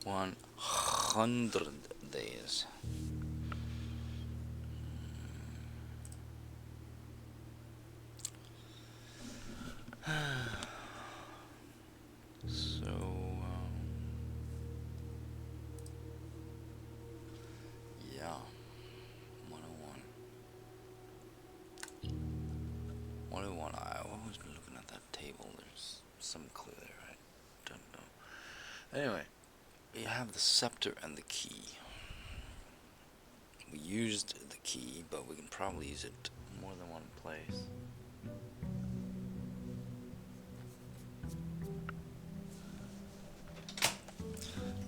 100 days. So, yeah, 101. 101. I've always been looking at that table. There's some clue there. I don't know. Anyway, we have the scepter and the key. We used the key, but we can probably use it more than one place.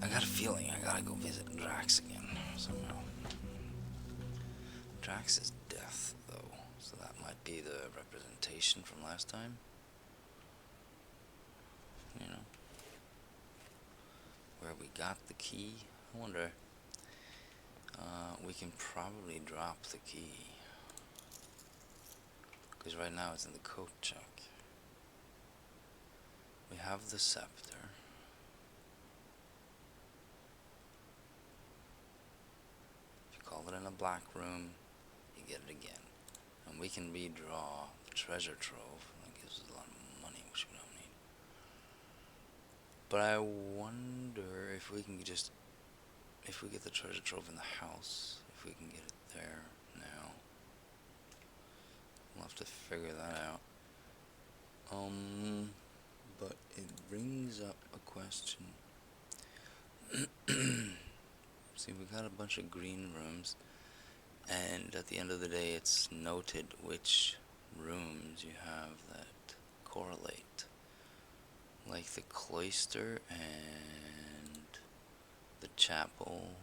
I got a feeling I gotta go visit Drax again somehow. Drax is death, though, so that might be the representation from last time. You know, where we got the key. I wonder. We can probably drop the key. Because right now it's in the coat check. We have the scepter. If you call it in a black room, you get it again. And we can redraw the treasure trove. That gives us a lot of money, which we don't need. But I wonder if we can just, if we get the treasure trove in the house, if we can get it there now. We'll have to figure that out. But it brings up a question. See, we got a bunch of green rooms, and at the end of the day, it's noted which rooms you have that correlate. Like the cloister and the chapel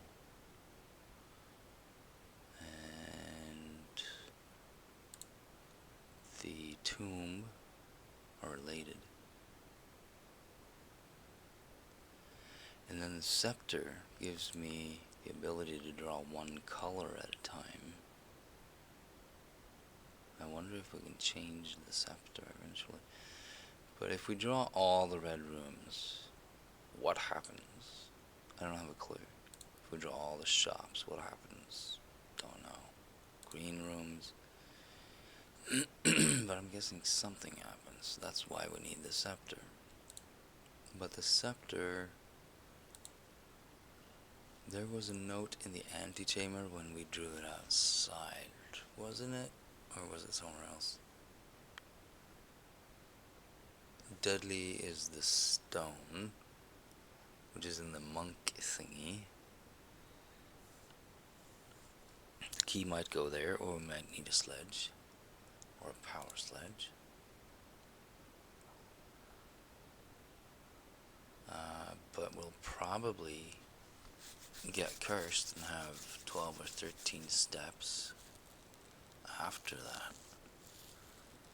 and the tomb are related. And then the scepter gives me the ability to draw one color at a time. I wonder if we can change the scepter eventually. But if we draw all the red rooms, what happens? I don't have a clue. If we draw all the shops, what happens? Don't know. Green rooms. But I'm guessing something happens. That's why we need the scepter. But the scepter... There was a note in the antechamber when we drew it outside, wasn't it? Or was it somewhere else? Deadly is the stone, which is in the monk thingy. The key might go there, or we might need a sledge, or a power sledge. But we'll probably get cursed and have 12 or 13 steps after that.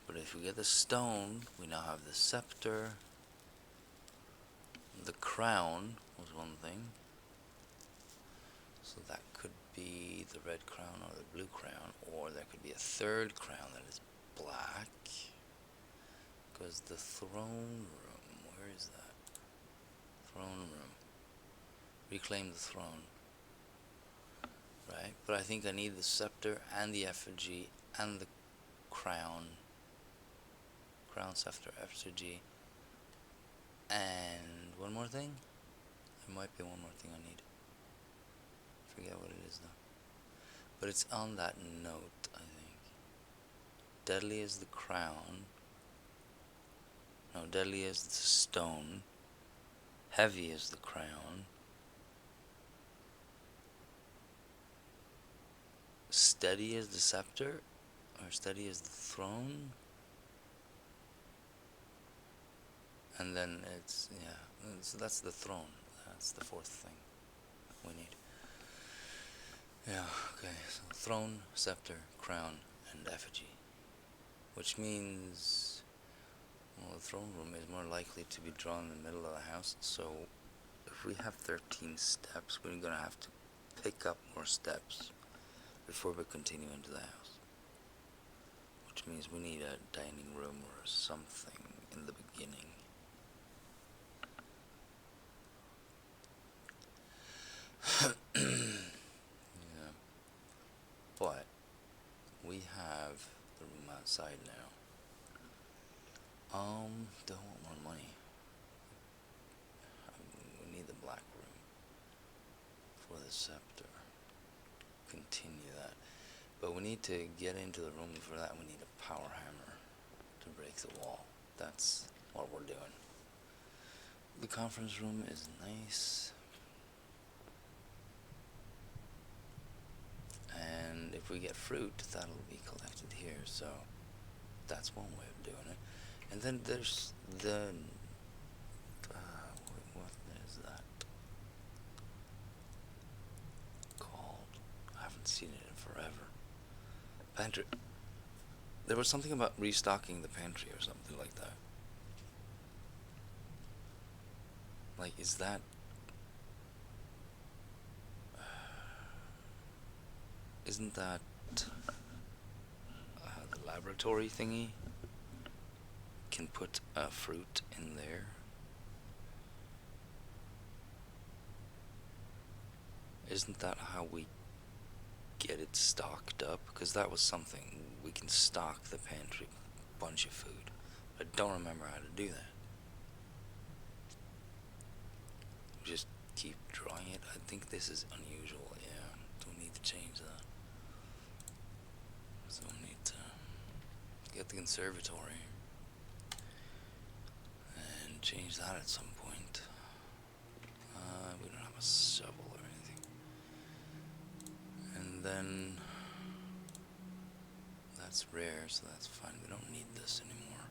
But if we get the stone, we now have the scepter. The crown was one thing. So that could be the red crown or the blue crown, or there could be a third crown that is black. Because the throne room, where is that? Throne room. Reclaim the throne. Right? But I think I need the scepter and the effigy and the crown. Crown, scepter, effigy. And one more thing? There might be one more thing I need. Forget what it is though. But it's on that note, I think. Deadly is the crown. No, deadly is the stone. Heavy is the crown. Steady is the scepter. Or steady is the throne. And then it's, yeah, so that's the throne. That's the fourth thing we need. Yeah, okay, so throne, scepter, crown, and effigy. Which means, well, the throne room is more likely to be drawn in the middle of the house, so if we have 13 steps, we're gonna have to pick up more steps before we continue into the house. Which means we need a dining room or something in the beginning. outside now. Don't want more money. We need the black room for the scepter. Continue that. But we need to get into the room. For that we need a power hammer to break the wall. That's what we're doing. The conference room is nice. And if we get fruit, that'll be collected here. So that's one way of doing it. And then there's the what is that called? I haven't seen it in forever. Pantry. There was something about restocking the pantry or something like that. Like, is that isn't that the laboratory thingy? Can put fruit in there. Isn't that how we get it stocked up? Because that was something. We can stock the pantry with a bunch of food. I don't remember how to do that. Just keep drawing it. I think this is unusual. Yeah, don't need to change that. So we need to get the conservatory and change that at some point. We don't have a shovel or anything. And then that's rare, so that's fine. We don't need this anymore.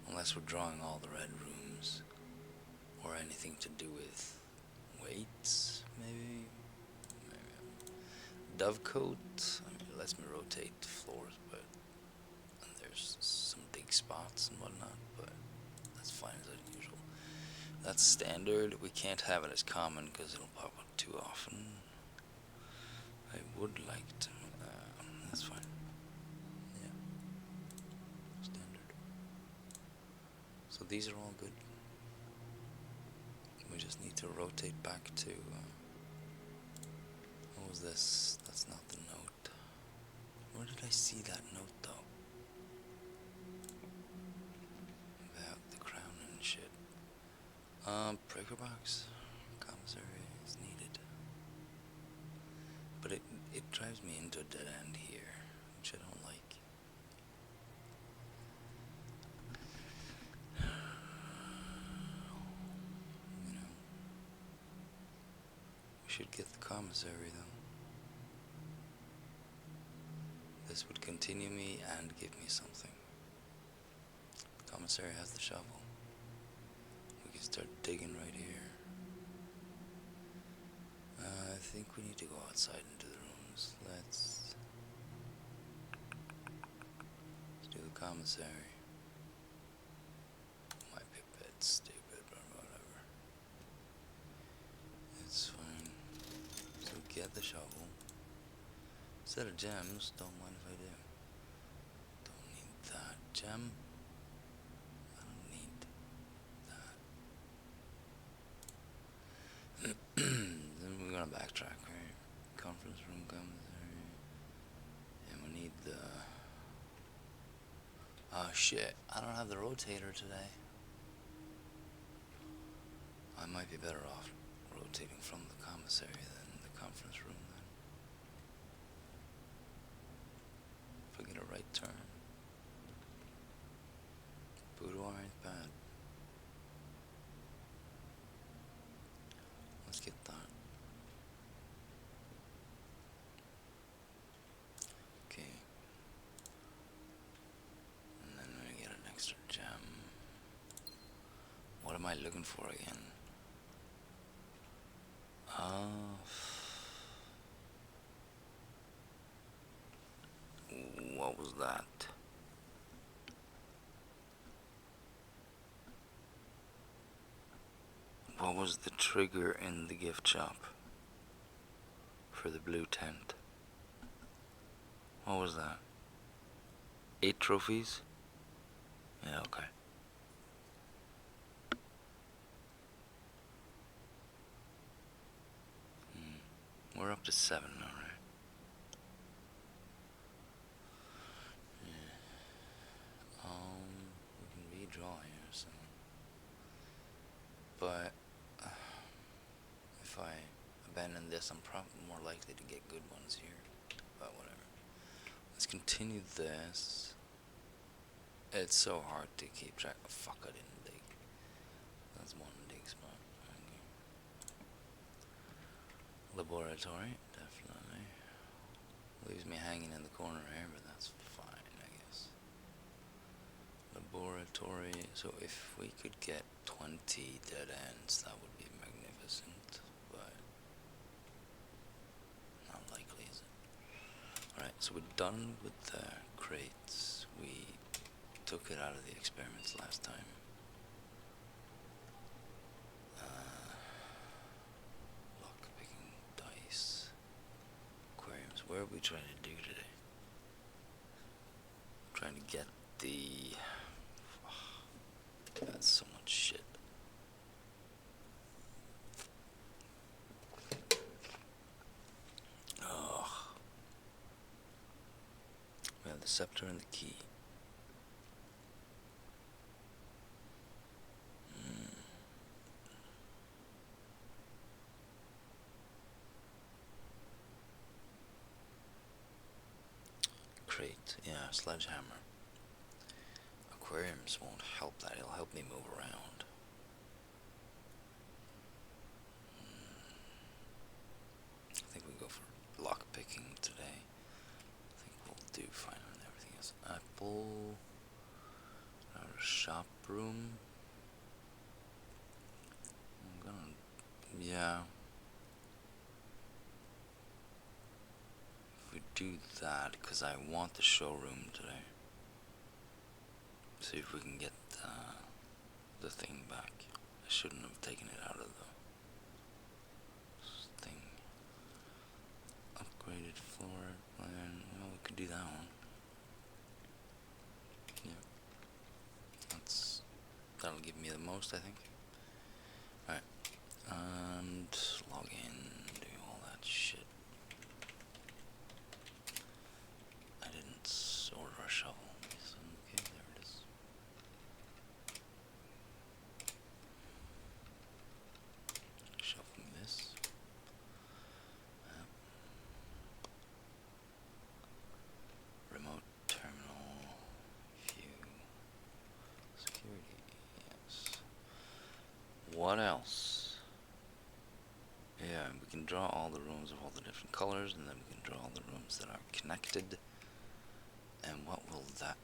Unless we're drawing all the red rooms. Or anything to do with weights, maybe? Dovecote, I mean, it lets me rotate the floors, but there's some dig spots and whatnot, but that's fine as usual. That's standard. We can't have it as common because it'll pop up too often. I would like to, that's fine. Yeah, standard. So these are all good. We just need to rotate back to, what was this? That's not the note. Where did I see that note though? About the crown and shit. Breaker box, commissary is needed. But it drives me into a dead end here, which I don't like. Should get the commissary though. This would continue me and give me something. The commissary has the shovel. We can start digging right here. I think we need to go outside into the rooms. Let's do the commissary. Might be a bit stupid, but whatever. It's fine. So get the shovel. Set of gems, don't mind if I do. Don't need that gem. I don't need that. Then we're gonna backtrack, right? Conference room commissary. And we need the... Oh shit, I don't have the rotator today. I might be better off rotating from the commissary than the conference room then. If I get a right turn. Boudoir ain't bad. Let's get that. Okay. And then we get an extra gem. What am I looking for again? What was that? What was the trigger in the gift shop for the blue tent? What was that? 8 trophies? Yeah, okay. We're up to 7 now, right? But if I abandon this, I'm probably more likely to get good ones here. But whatever. Let's continue this. It's so hard to keep track. Oh, fuck, I didn't dig. That's one dig spot. Okay. Laboratory, definitely. Leaves me hanging in the corner here, but that's fine, I guess. Laboratory. So if we could get 20 dead ends, that would be magnificent, but not likely, is it? Alright, so we're done with the crates. We took it out of the experiments last time. Lock-picking dice. Aquariums. What are we trying to do today? Trying to get the... That's so much shit. Ugh. We have the scepter and the key. Crate, yeah, sledgehammer. Aquariums won't help that, it'll help me move around. I think we go for lockpicking today. I think we'll do fine on everything else. Apple, our shop room. I'm gonna, yeah. If we do that, because I want the showroom today. See if we can get the thing back. I shouldn't have taken it out of the thing. Upgraded floor plan. Well, we could do that one. Yeah. That'll give me the most, I think. Alright. And log in, do all that shit. I didn't order a shovel. Okay, there it is. Shuffling this. Remote terminal. View. Security. Yes. What else? Yeah, we can draw all the rooms of all the different colors, and then we can draw all the rooms that are connected. And what will that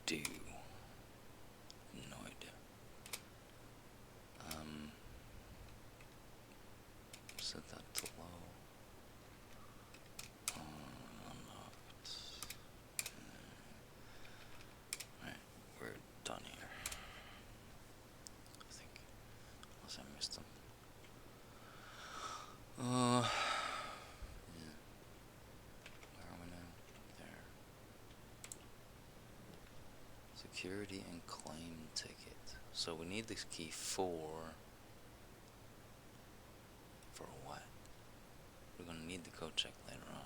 do? No idea. Set that to low. Unlocked. Right, we're done here. I think. Unless I missed them. Yeah. Where are we now? There. Security and claim ticket. So we need this key for what? We're gonna need the code check later on.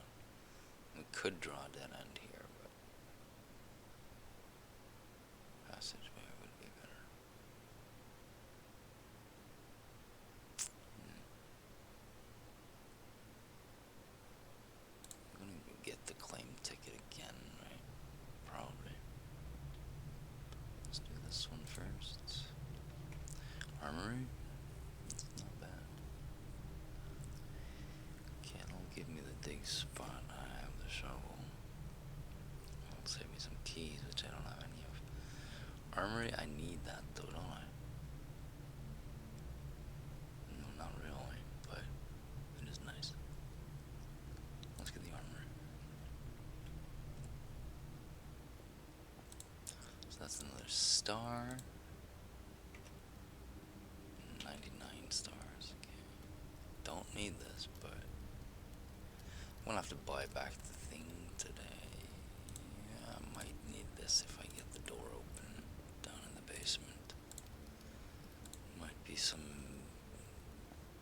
We could draw a dead end here, but passageway would be better. We're gonna get the claim ticket again, right? Probably. Let's do this one first. Armory? That's not bad. Okay, it'll give me the dig spot. I have the shovel. It'll save me some keys, which I don't have any of. Armory, I need that though, don't I? No, not really, but it is nice. Let's get the armory. So that's another star. 99 stars. Okay. Don't need this, but I'm gonna have to buy back the thing today. Yeah, I might need this if I get the door open down in the basement. Might be some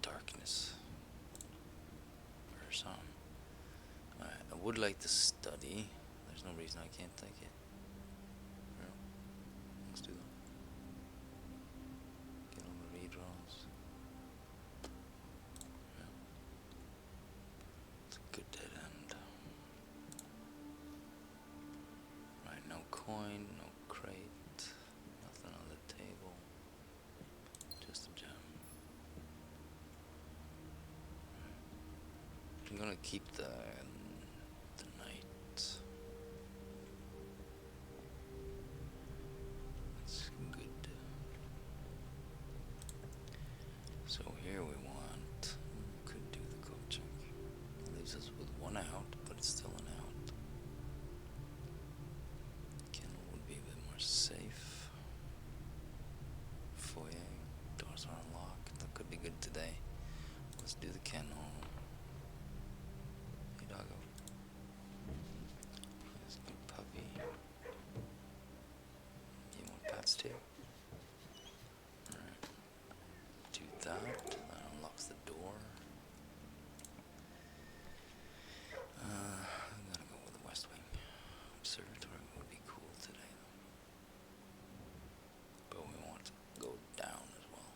darkness or something. Alright, I would like to study. There's no reason I can't take it. Let's do that. Get all the redraws. gonna keep the night. That's good. So here we could do the code check. Leaves us with one out, but it's still an out. Kennel would be a bit more safe. Foyer, doors are unlocked. That could be good today. Let's do the kennel. Hey, doggo. That's a good puppy. You want pets too? Alright. Do that. That unlocks the door. I'm gonna go with the West Wing. Observatory would be cool today, though. But we want to go down as well.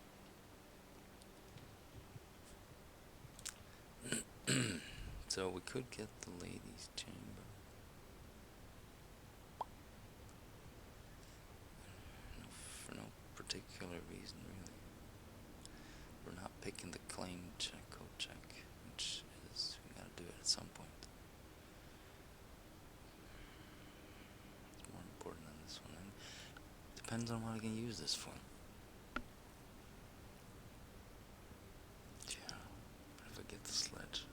So we could get the ladies' chamber. For no particular reason, really. We're not picking the claim check, code check, which is, we gotta do it at some point. It's more important than this one. And depends on what I can use this for. Yeah, but if I get the sledge,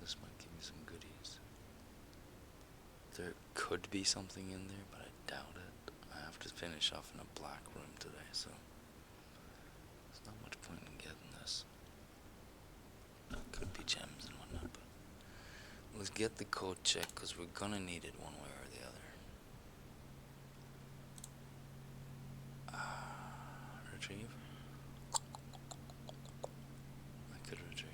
this might give me some goodies. There could be something in there, but I doubt it. I have to finish off in a black room today, so there's not much point in getting this. Could be gems and whatnot, but let's get the code check, because we're gonna need it one way or the other. Retrieve. I could retrieve.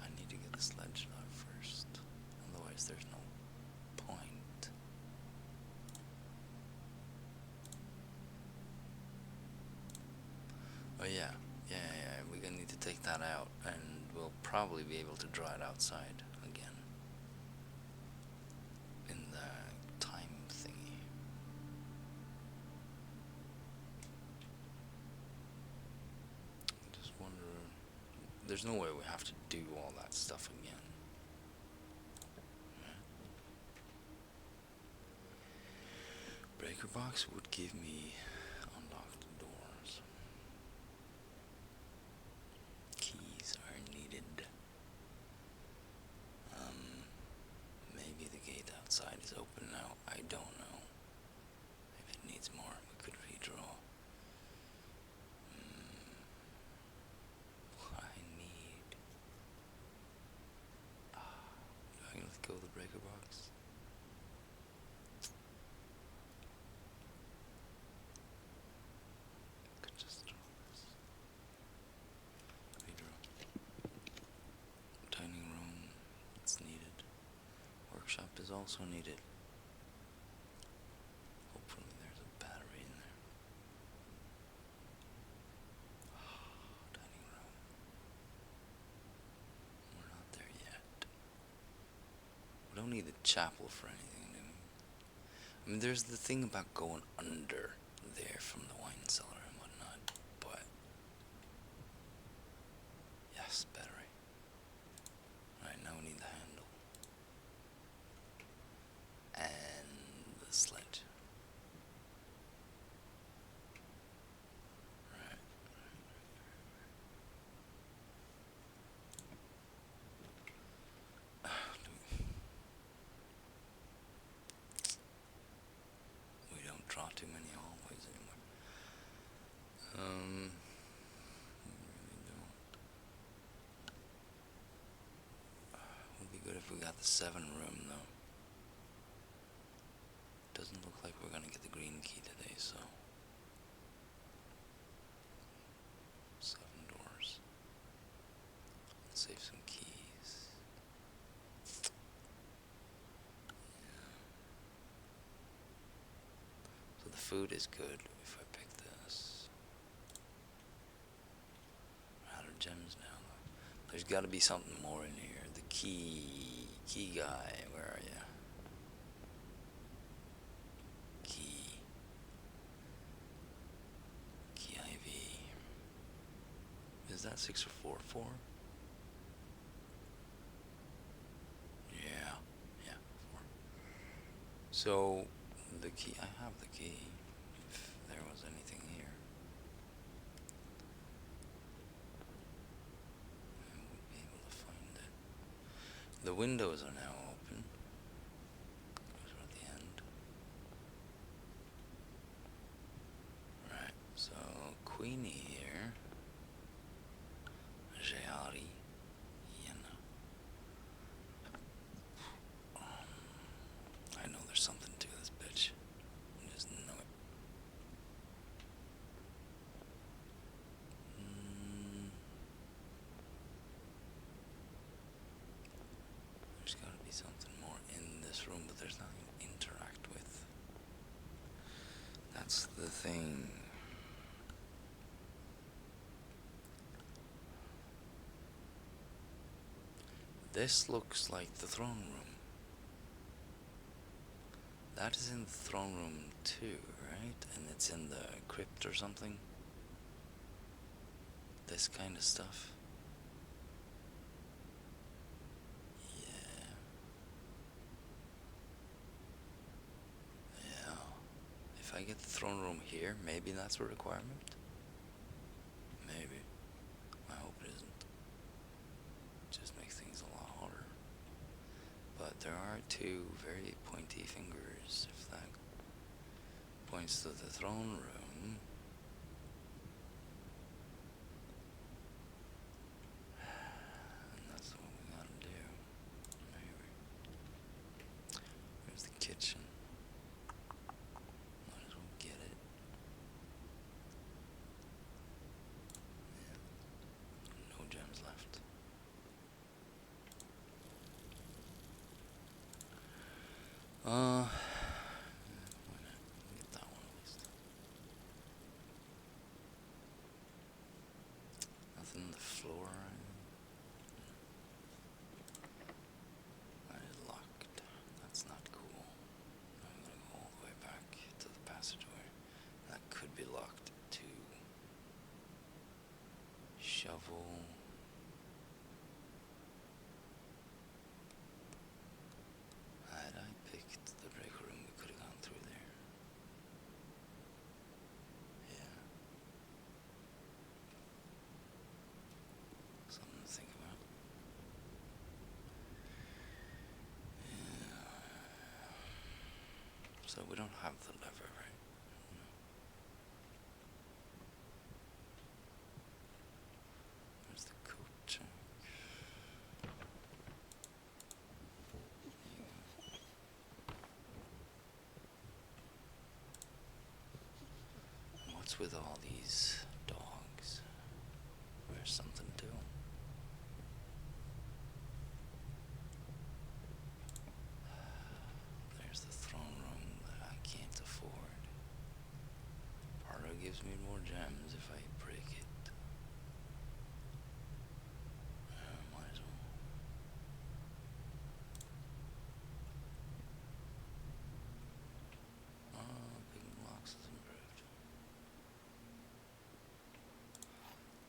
I need to get the sledge out first, otherwise there's no point. Oh yeah, we're gonna need to take that out, and we'll probably be able to draw it outside again in the time thingy. Just wonder, there's no way we have to do all that stuff again. Breaker box would give me unlocked doors. Keys are needed. Maybe the gate outside is open now. I don't know. If it needs more, we could redraw. What I need. Do I let go of the breaker box? Could just draw this. Redraw. Dining room, it's needed. Workshop is also needed. Hopefully there's a battery in there. Dining room. We're not there yet. We don't need the chapel for anything, do we? I mean, there's the thing about going under there from the wine cellar and whatnot, but yes, battery. Alright, now we need the handle. And the sledge. Right. We don't draw too many hallways anymore. We really don't. Would be good if we got the 7 room though. Doesn't look like we're gonna get the green key today, so 7 doors. Let's save some keys. Yeah. So the food is good if I pick this. We're out of gems now though. There's gotta be something more in here. The key guy, where are you? Key IV. Is that 6 or 4? 4? Yeah. Yeah, 4. So, the key, I have the key. If there was anything here, I would be able to find it. The windows are now open. Those are at the end. Right, so Queenie here. Jeari. Yena. I know there's something to this bitch. I just know it. There's gotta be something more in this room, but there's nothing to interact with. That's the thing. This looks like the throne room. That is in the throne room too, right? And it's in the crypt or something. This kind of stuff. Yeah. Yeah. If I get the throne room here, maybe that's a requirement. Maybe. I hope it isn't. Just makes things a lot harder. But there are two very pointy fingers, if that points to the throne room. And that's what we gotta do. Maybe. Here's the kitchen. Might as well get it. Yeah. No gems left. Why not? Get that one at least. Nothing on the floor. That is locked. That's not cool. I'm gonna go all the way back to the passageway. That could be locked too. Shovel. Had I picked the break room, we could have gone through there. Yeah. Something to think about. Yeah. So we don't have the lever, right? No. Where's the coat check? What's with all these dogs? There's something to them. There's the throne room that I can't afford. Pardo gives me more gems if I break it. Might as well. Picking blocks is improved.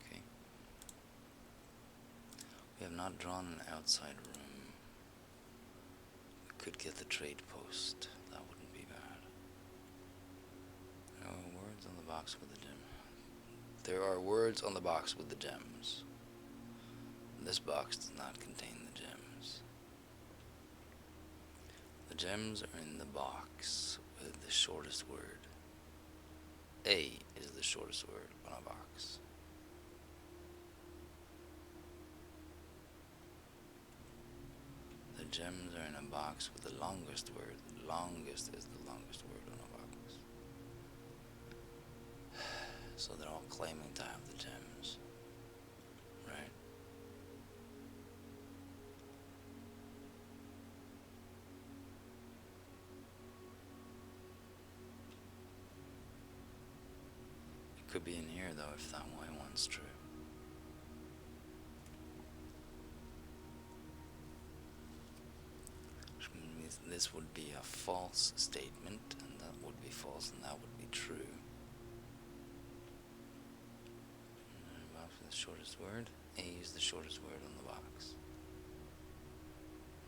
Okay. We have not drawn an outside room. We could get the trade post. That wouldn't be bad. There are words on the box with the gem. There are words on the box with the gems. This box does not contain the gems. The gems are in the box with the shortest word. A is the shortest word on a box. The gems are in a box with the longest word. The longest is the longest word on a box. So they're all claiming to have the gems. Right? It could be in here though if that one's true. Which means this would be a false statement, and that would be false, and that would be true. shortest word. A is the shortest word on the box.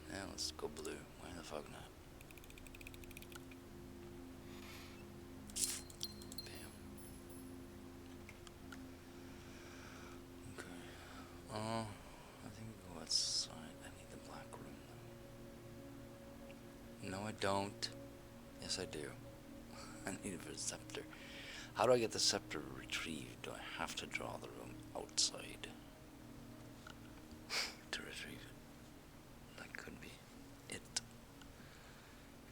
Now let's go blue. Why the fuck not? Bam. Okay. I think we'll go outside. I need the black room though. No, I don't. Yes, I do. I need a scepter. How do I get the scepter retrieved? Do I have to draw the room outside to retrieve it? That could be it.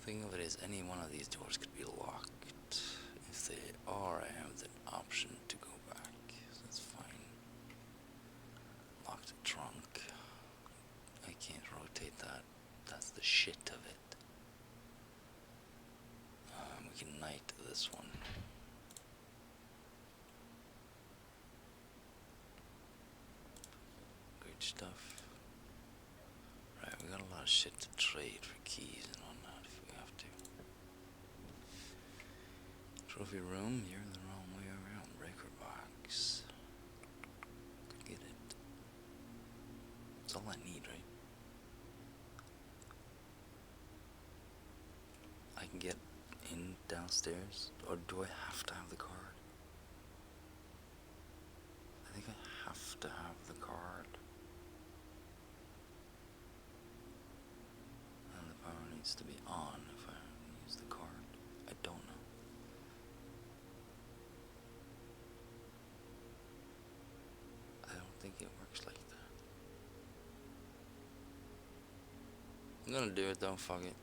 Thing of it is, any one of these doors could be locked. If they are, I have the option to go back, so that's fine. Lock the trunk. I can't rotate that. That's the shit of it. We can knight this one. Great stuff. Right, we got a lot of shit to trade for keys and whatnot if we have to. Trophy room, you're the wrong way around. Breaker box. Could get it. That's all I need, right? I can get in downstairs, or do I have to have the card? I think I have to have the card. And the power needs to be on if I use the card. I don't know. I don't think it works like that. I'm gonna do it though, fuck it.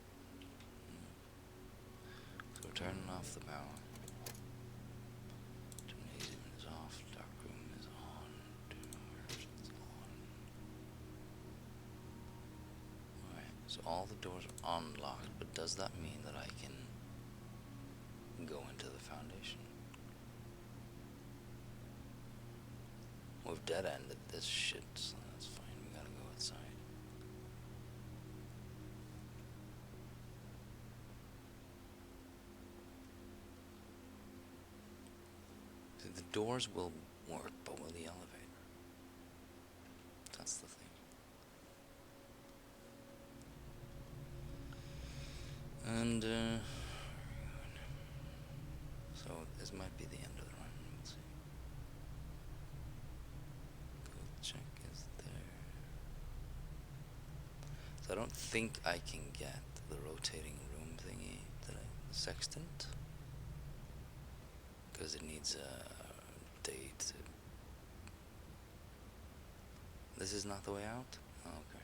So we're turning off the power. Gymnasium is off, dark room is on, doors is on. Alright, so all the doors are unlocked, but does that mean that I can go into the foundation? We've dead-ended this shit, so that's fine, we gotta go outside. The doors will work, but will the elevator? That's the thing. And, so this might be the end of the run. We'll see. Go check is there. So I don't think I can get the rotating room thingy, the sextant, because it needs a date. This is not the way out? Oh, okay.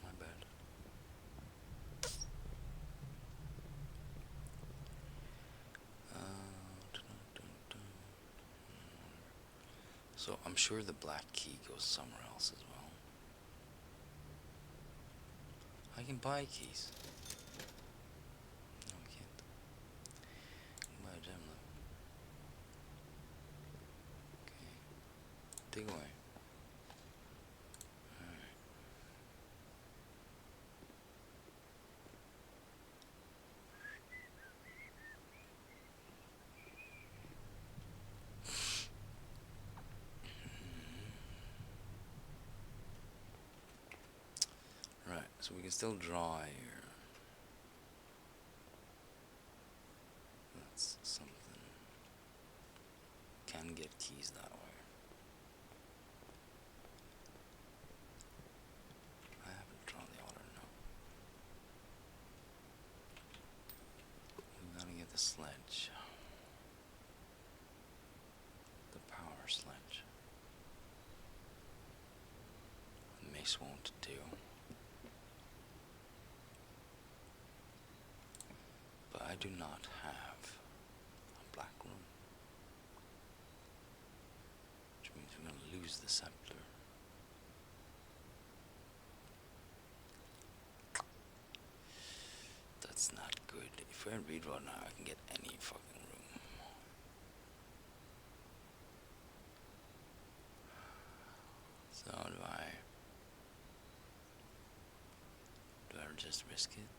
My bad. So I'm sure the black key goes somewhere else as well. I can buy keys. No, I can't. I can buy a gem though. Okay. Dig away. Right, so we can still draw here. That's something. Can get keys that way. I haven't drawn the order, no. We gotta get the sledge. The power sledge. The mace won't do. But I do not have a black room. Which means we're gonna lose the scepter. That's not good. If I redraw now, I can get any fucking room. So do I just risk it?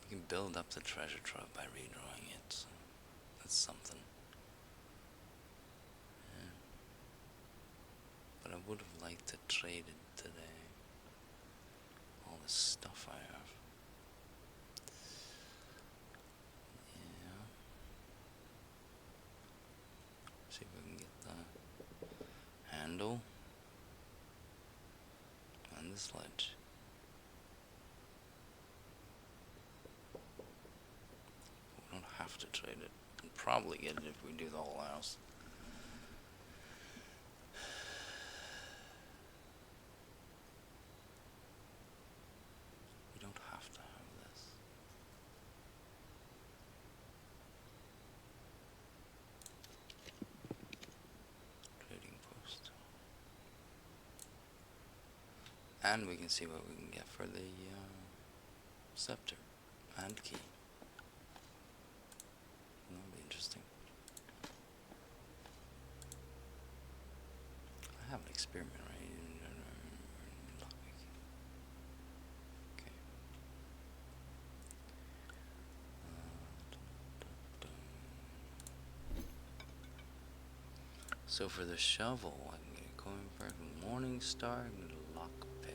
We can build up the treasure trove by redrawing it. So that's something. but I would have liked to trade it today. All this stuff I have. Yeah. See if we can get the handle and the sledge. We don't have to trade it. We'll probably get it if we do the whole house. We don't have to have this. Trading post. And we can see what we can get for the scepter and key. That'll be interesting. I have an experiment, right? Okay. So for the shovel, I can get a coin for Morning Star and a lockpick.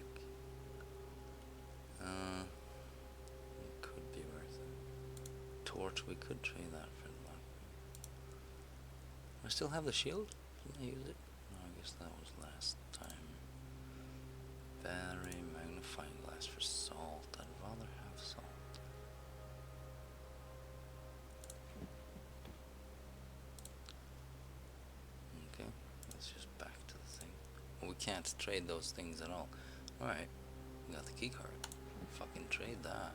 It could be worth it. Torch, we could trade that for the lockpick. I still have the shield? Didn't I use it? No, I guess that was last time. Battery, magnifying glass for salt. I'd rather have salt. Okay, let's just back to the thing. Well, we can't trade those things at all. Alright, we got the key card. Fucking trade that.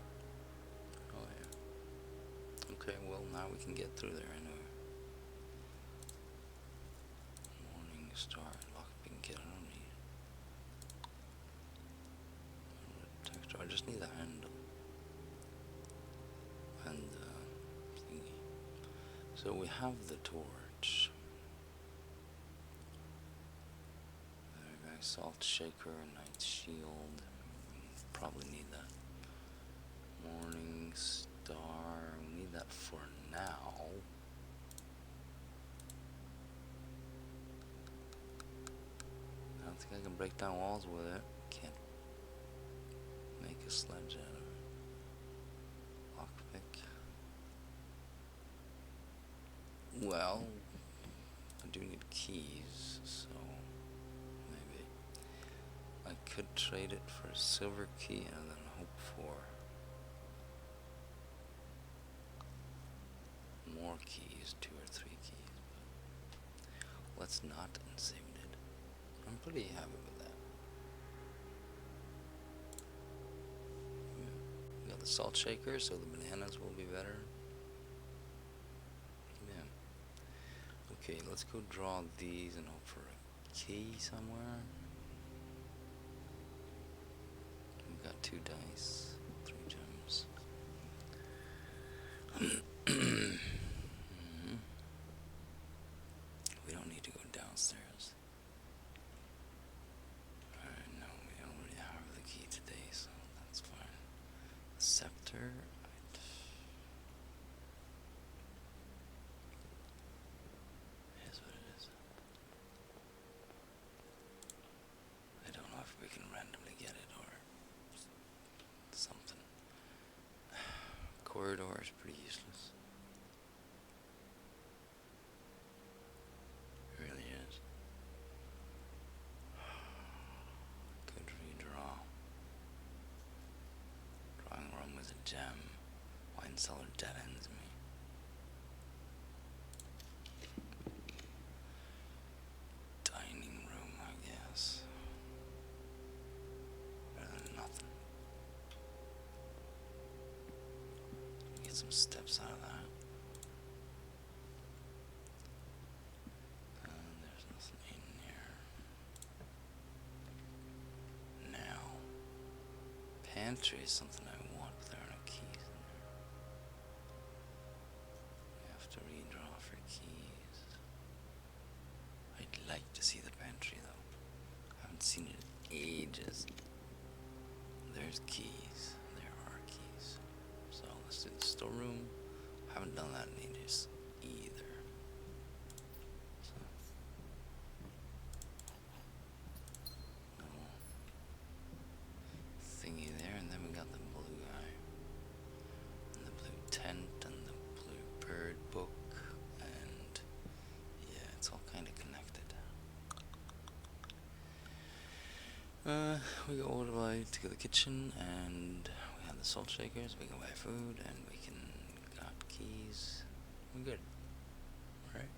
Oh yeah. Okay, well now we can get through there anyway. Morning Star, lockpick kit, I don't need it. Texture, I just need the handle. And thingy. So we have the torch. There we go, salt shaker, night shield. Probably need that. Morning Star, we need that for now. I don't think I can break down walls with it. Can't make a sledge out of it. Lockpick. Well, I do need keys, so maybe I could trade it for a silver key and then hope for more keys, 2 or 3 keys. But let's not and save it. I'm pretty happy with that. Yeah. We got the salt shaker, so the bananas will be better. Yeah. Okay, let's go draw these and hope for a key somewhere. We've got 2 dice, 3 gems. We don't need to go downstairs. Alright, no, we already have the key today, so that's fine. The scepter, is what it is. I don't know if we can randomly get it or something. Corridor is pretty useless. It really is. Could redraw. Drawing room with a gem. Wine cellar dead ends me. Dining room, I guess. Better than nothing. Get some steps out of that. There's nothing in here. Now, pantry is something I want, but there are no keys in there. We have to redraw for keys. I'd like to see the pantry though. I haven't seen it in ages. There's keys. There are keys. So let's do the storeroom. Haven't done that in ages either. So we go over to the kitchen, and we have the salt shakers. We can buy food, and we can got keys. We're good, right?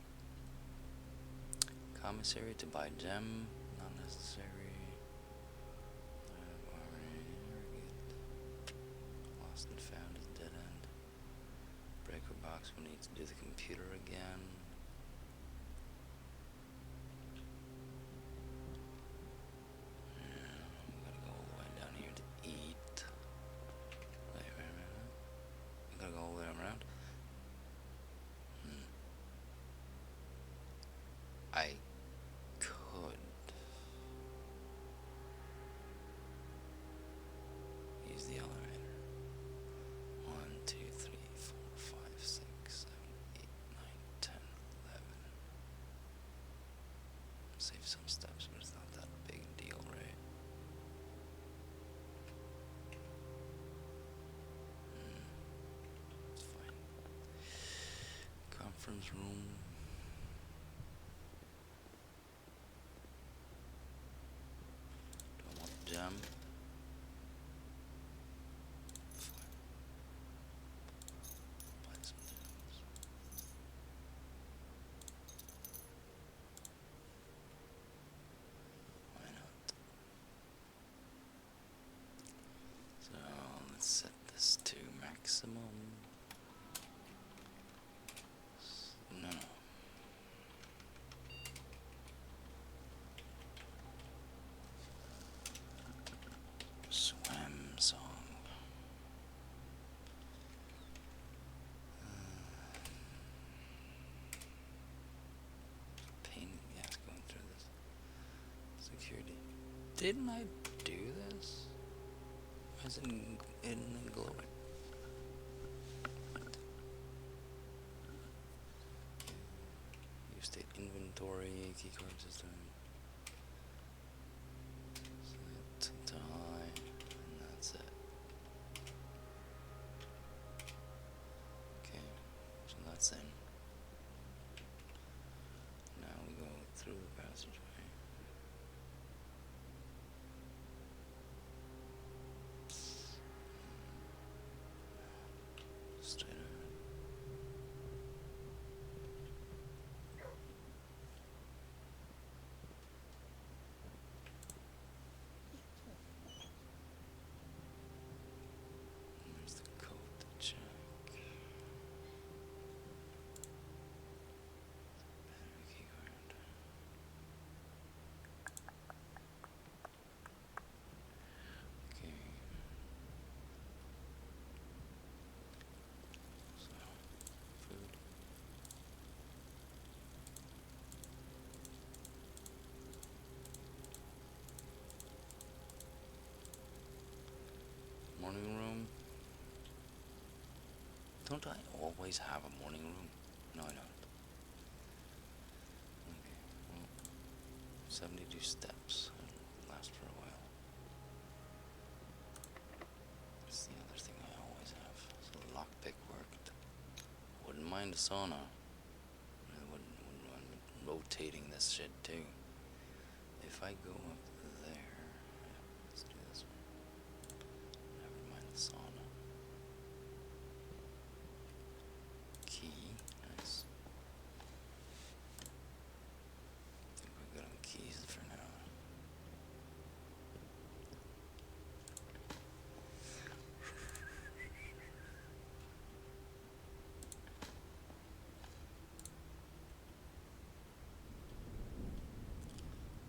Commissary to buy gem, not necessary. We're good. Lost and found is dead end. Breaker box. We need to do the computer again. I could use the elevator. 1, 2, 3, 4, 5, 6, 7, 8, 9, 10, 11. Save some steps, but it's not that big a deal, right? It's fine. Conference room. Gem. Fine. Buy some gems. Why not? So let's set this to maximum. No. Swim song. Pain in the ass going through this. Security. Didn't I do this? Why is it in glowing? Use state inventory, keycard system. Set to high, and that's it. Okay, so that's in. Now we go through the passageway. Straight ahead. There's the code to check. Battery keycard. Okay. So, food. Morning room. Don't I always have a morning room? No, I don't. Okay, well, 72 steps. It'll last for a while. That's the other thing I always have. So the lockpick worked. Wouldn't mind a sauna. I wouldn't mind rotating this shit too. If I go up there, yeah, let's do this one. Never mind the sauna. Key, nice. I think we're good on keys for now.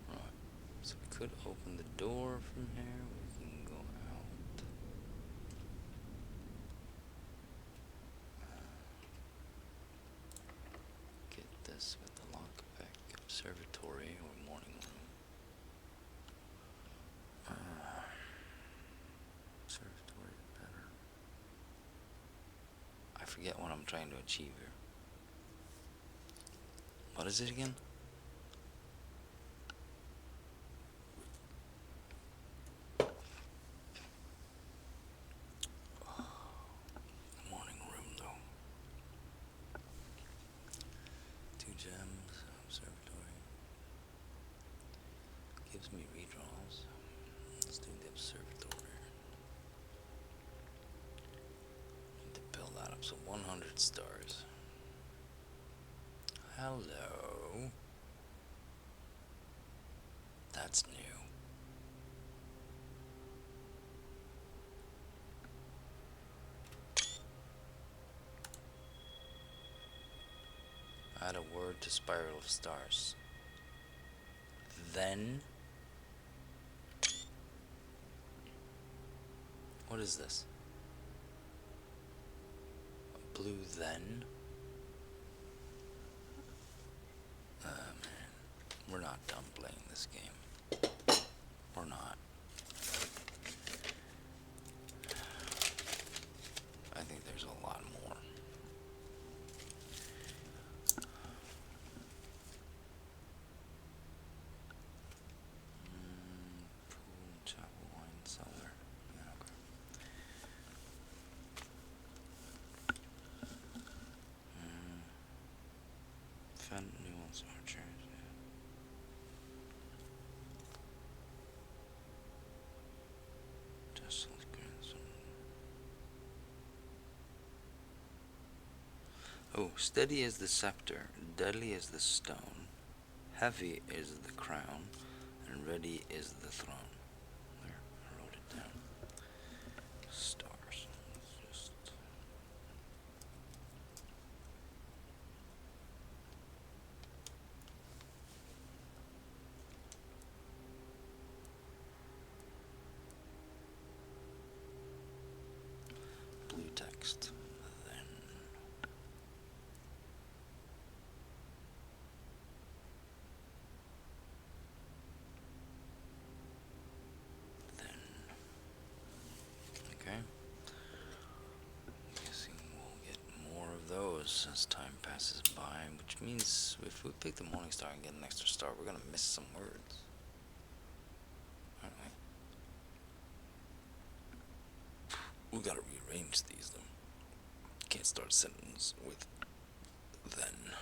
Right, so we could open the door from here. We can go out. Get this with the lockpick. Observatory or morning room. Observatory is better. I forget what I'm trying to achieve here. What is it again? Morning room though. 2 gems, observatory. Gives me redraws. Let's do Observatory. Need to build that up. So 100 stars. Hello. That's new. Add a word to spiral of stars. Then. What is this? A blue then? Man. We're not done playing this game. We're not. I think there's a lot more. Pool, chapel, wine cellar. Yeah, okay. Fent nuance archers. Yeah. Desolate grandson. Oh, steady is the scepter, deadly is the stone, heavy is the crown, and ready is the throne. There, I wrote it down. Stars. Let's just. Blue text. Then. Okay. Guessing we'll get more of those as time passes by, which means if we pick the Morning Star and get an extra star, we're gonna miss some words. Aren't we? We gotta rearrange these though. Can't start a sentence with then.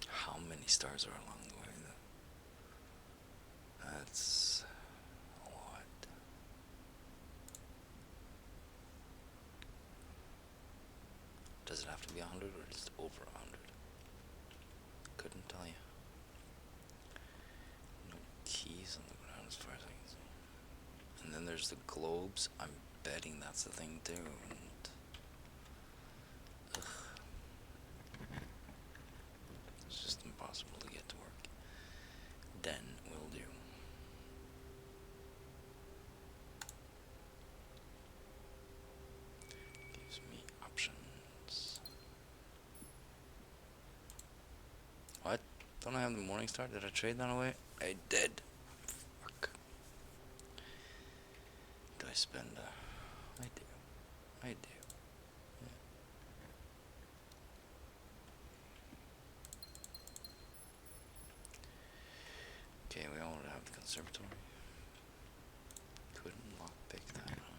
How many stars are along the way though? That's a lot. Does it have to be 100 or just over 100? Couldn't tell you. No keys on the ground as far as I can see. And then there's the globes. I'm betting that's the thing too. And it's just impossible to get to work. Den will do. Gives me options. What? Don't I have the Morning Star? Did I trade that away? I did. Fuck. Do I spend I do. I do. Okay, we already have the conservatory. Couldn't lockpick that, huh?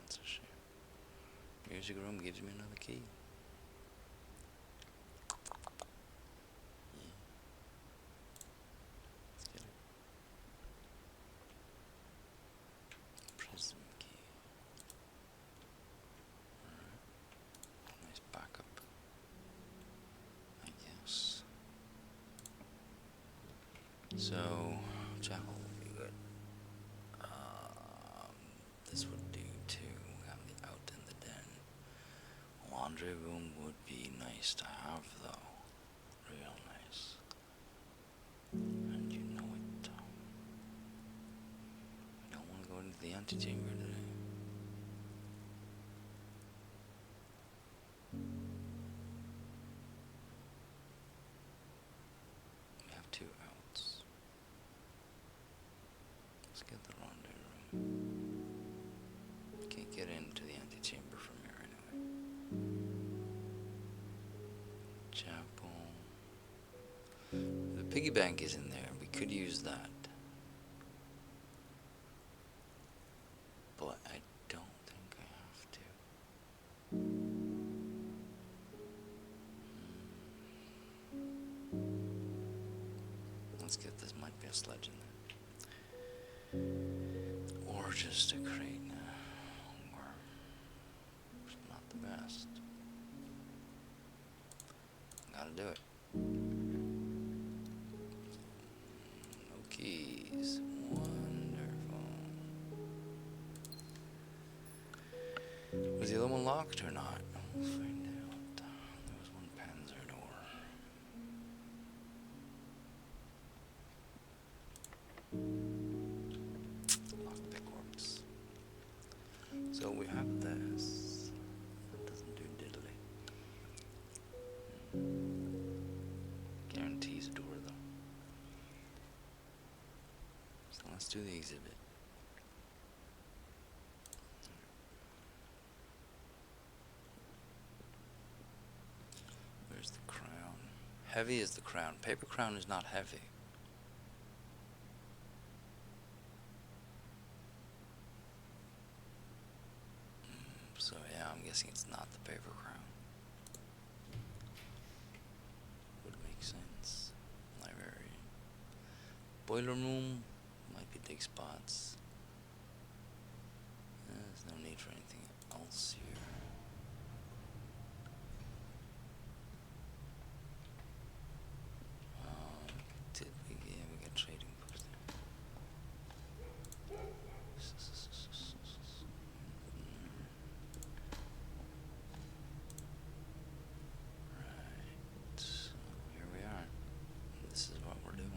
That's a shame. Music room gives me another key. Yeah. Let's get it. Prism key. Alright. Nice backup. I guess. So, chapel would be good. This would do too. We have the out and the den. Laundry room would be nice to have though. Real nice. And you know it. I don't want to go into the antechamber today. We have 2 outs. Let's get the rendezvous room. Can't get into the antechamber from here anyway. Chapel. The piggy bank is in there. We could use that. But I don't think I have to. Let's get this. Might be a sledge in there. Or just a crate. Or not the best. Gotta do it. No keys. Wonderful. Was the other one locked or not? We'll find out. There was one Panzer door. Lockpick works. So we have this. That doesn't do diddly. Guarantees a door though. So let's do the exhibit. Where's the crown? Heavy is the crown. Paper crown is not heavy. So yeah, I'm guessing it's not the paper crown. Would make sense. Library. Boiler room. Might be dig spots. There's no need for anything else here. Yeah, we got trading post there. Right, so here we are. This is what we're doing.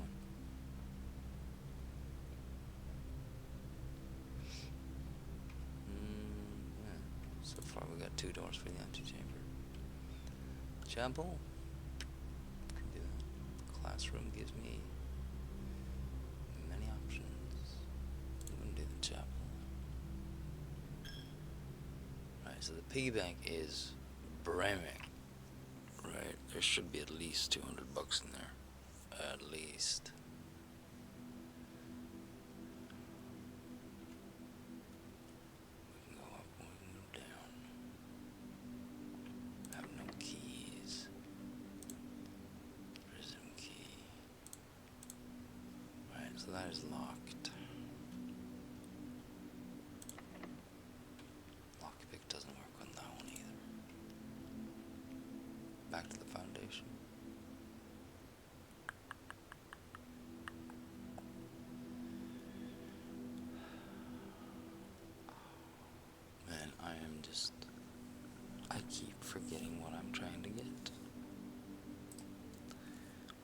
Yeah. So far we got 2 doors for the antechamber. Chapel. Can do that. Classroom gives me many options. I'm gonna do the chapel. Right, so the piggy bank is brimming. Right, there should be at least 200 bucks in there. At least. We can go up, we can go down. I have no keys. Prism key. Right, so that is locked. Lockpick doesn't work on that one either. Back to the foundation. Man, I keep forgetting what I'm trying to get.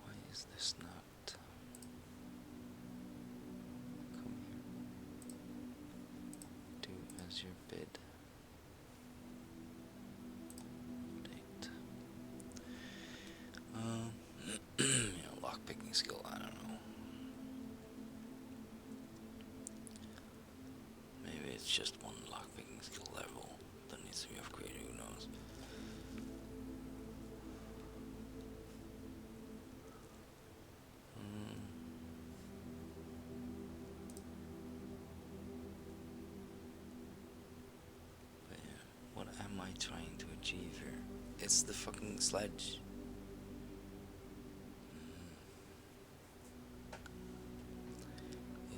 Why is this not? Come here. Do as your bid. Date. Lockpicking skill, I don't know. Maybe it's just one lockpicking skill level that needs to be upgraded, who knows. But yeah, what am I trying to achieve here? It's the fucking sledge.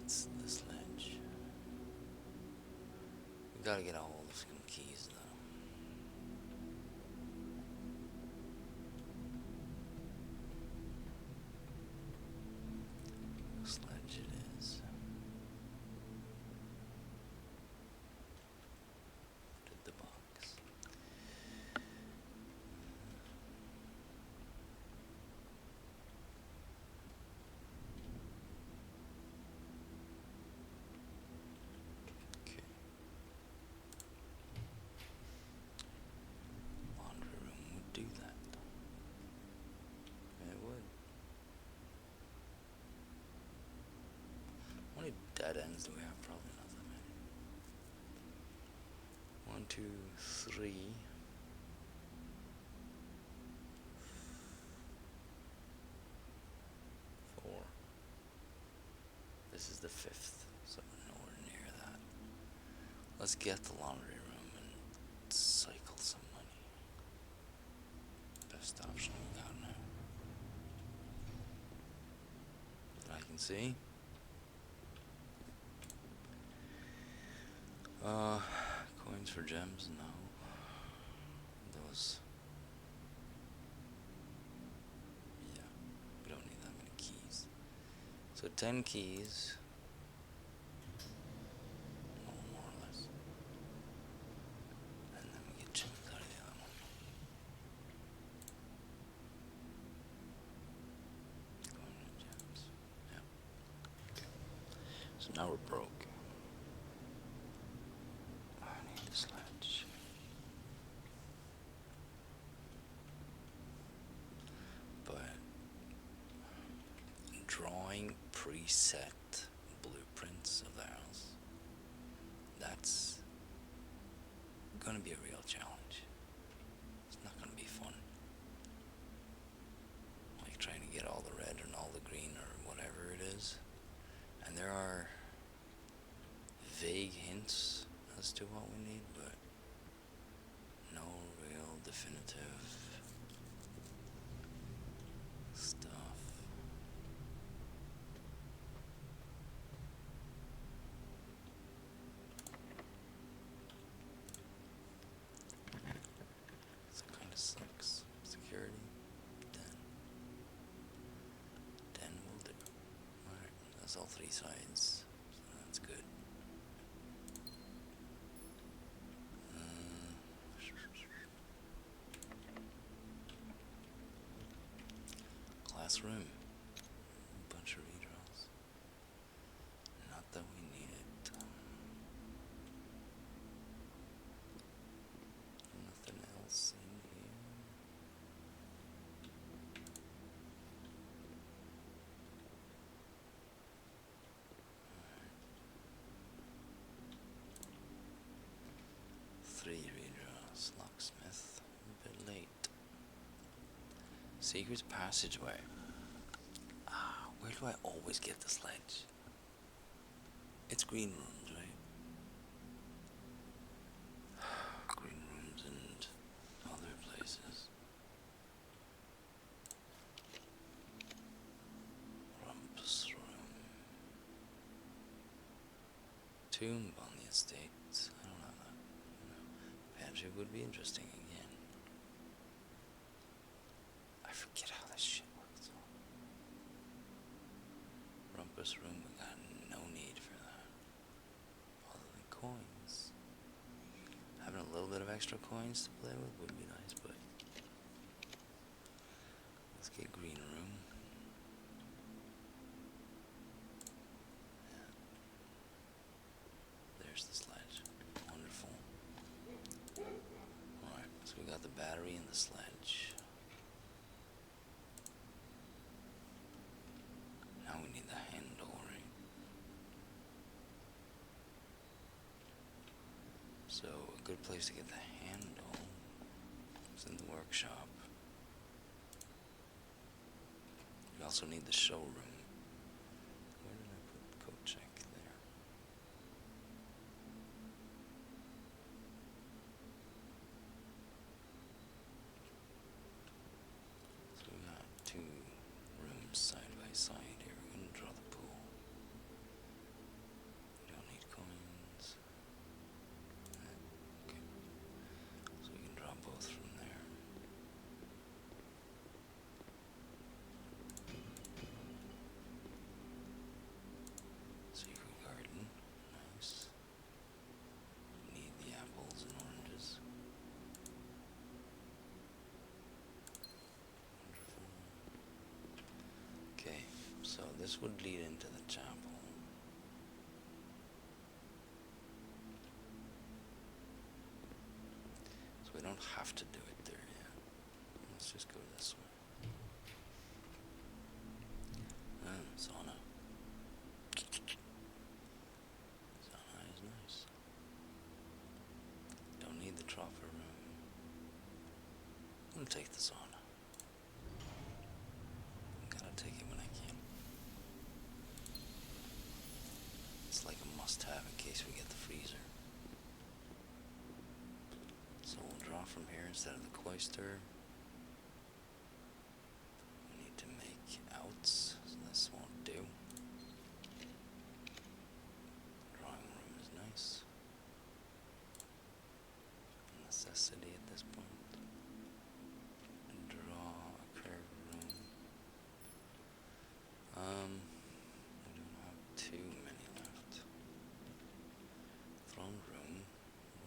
It's the sledge. We gotta get a hold of some keys though. Sledge it is. Did the box. Okay. Laundry room would do that. It would. How many dead ends do we have? Probably not that many. 1, 2, 3. 4. This is the 5th, so we're nowhere near that. Let's get the laundry room and cycle some money. Best option we got now. That I can see. Uh, coins for gems? No. Those. Yeah, we don't need that many keys. So 10 keys, more or less. And then we get gems out of the other one. Coin and gems. Yeah. Okay. So now we're broke. I need a sledge. But drawing preset blueprints of the house, that's gonna be a real challenge. It's not gonna be fun. Like trying to get all the red and all the green or whatever it is. And there are vague hints as to what we need, but no real definitive stuff. So it kind of sucks. Security, 10. 10 will do. Alright, that's all 3 sides, so that's good. Classroom. Bunch of redraws. Not that we need it. Nothing else in here. Alright. 3 redraws. Locksmith. A bit late. Secret passageway. Ah, where do I always get the sledge? It's green rooms, right? Green rooms and other places. Rumpus room. Tomb on the estate. I don't know that. No. Pantry would be interesting again. I forget how this shit works. Rumpus room, we got no need for that. Other than coins. Having a little bit of extra coins to play with would be nice, but let's get green room. Yeah. There's the sledge. Wonderful. Alright, so we got the battery and the sledge. Now we need the handle, right? So a good place to get the handle is in the workshop. We also need the showroom. Where did I put code check? There. So we got 2 rooms side by side here. We're gonna draw the pool. We don't need coins. Okay. So we can draw both from there. Secret garden. Nice. We need the apples and oranges. Wonderful. Okay, so this would lead into the chapel. So we don't have to do it there yet. Let's just go this way. Sauna. Sauna is nice. Don't need the trophy room. I'll take the sauna. Gotta take it when I can. It's like a must-have in case we get the freezer. So we'll draw from here instead of the cloister. We need to make outs, so this won't do. Drawing room is nice. necessity at this point. Draw a curved room. We don't have too many left. Throne room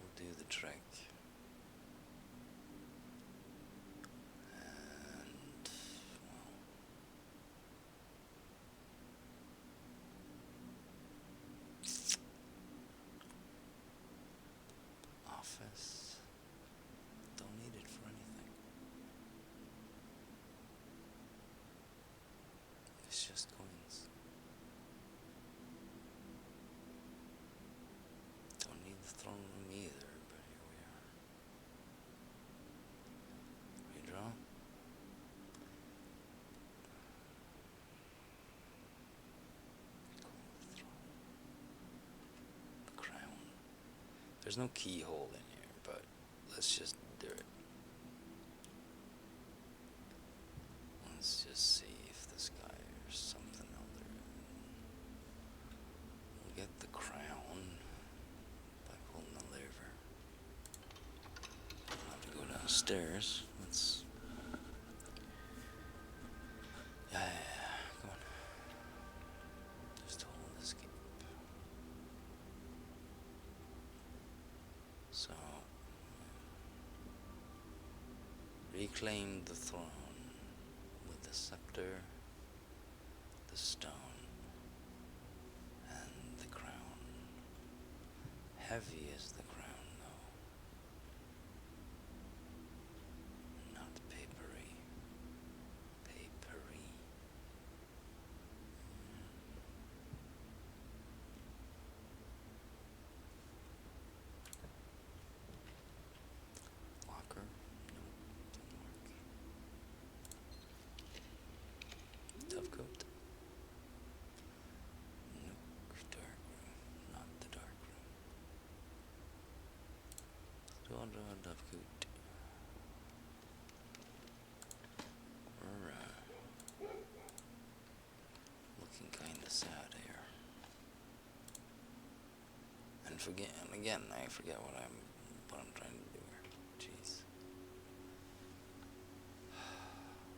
will do the trick. And, well, office. Don't need it for anything. It's just coins. Don't need the throne room either, but here we are. Redraw. Call the throne. The crown. There's no keyhole in here, but let's just do it. Let's just see if this guy or something other. We'll get the crown by pulling the lever. I'll have to go downstairs. Let's. Yeah, come on. Just hold escape. So, reclaim the throne with the scepter, the stone, and the crown. Heavy is the crown, though. Not papery. Papery. Locker? No, didn't work. Top coat? Nook, dark room. Not the dark room. Draw top coat. We're looking kinda sad here. And again, I forget what I'm trying to do here. Jeez.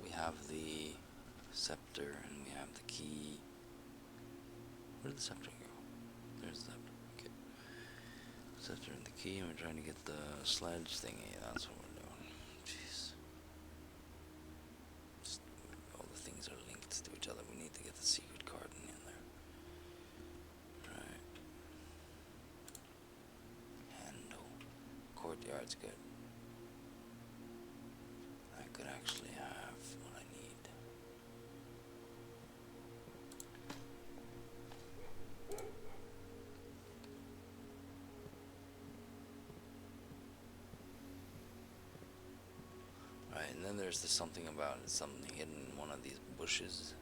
We have the scepter and we have the key. Where did the scepter go? There's the scepter. Okay. Scepter and the key, and we're trying to get the sledge thingy. That's what we're doing. Jeez. Just, all the things are linked to each other. We need to get the secret card in there. Right. Handle. Courtyard's good. I could actually have what I need. Right, and then there's the something about it, something hidden in one of these bushes.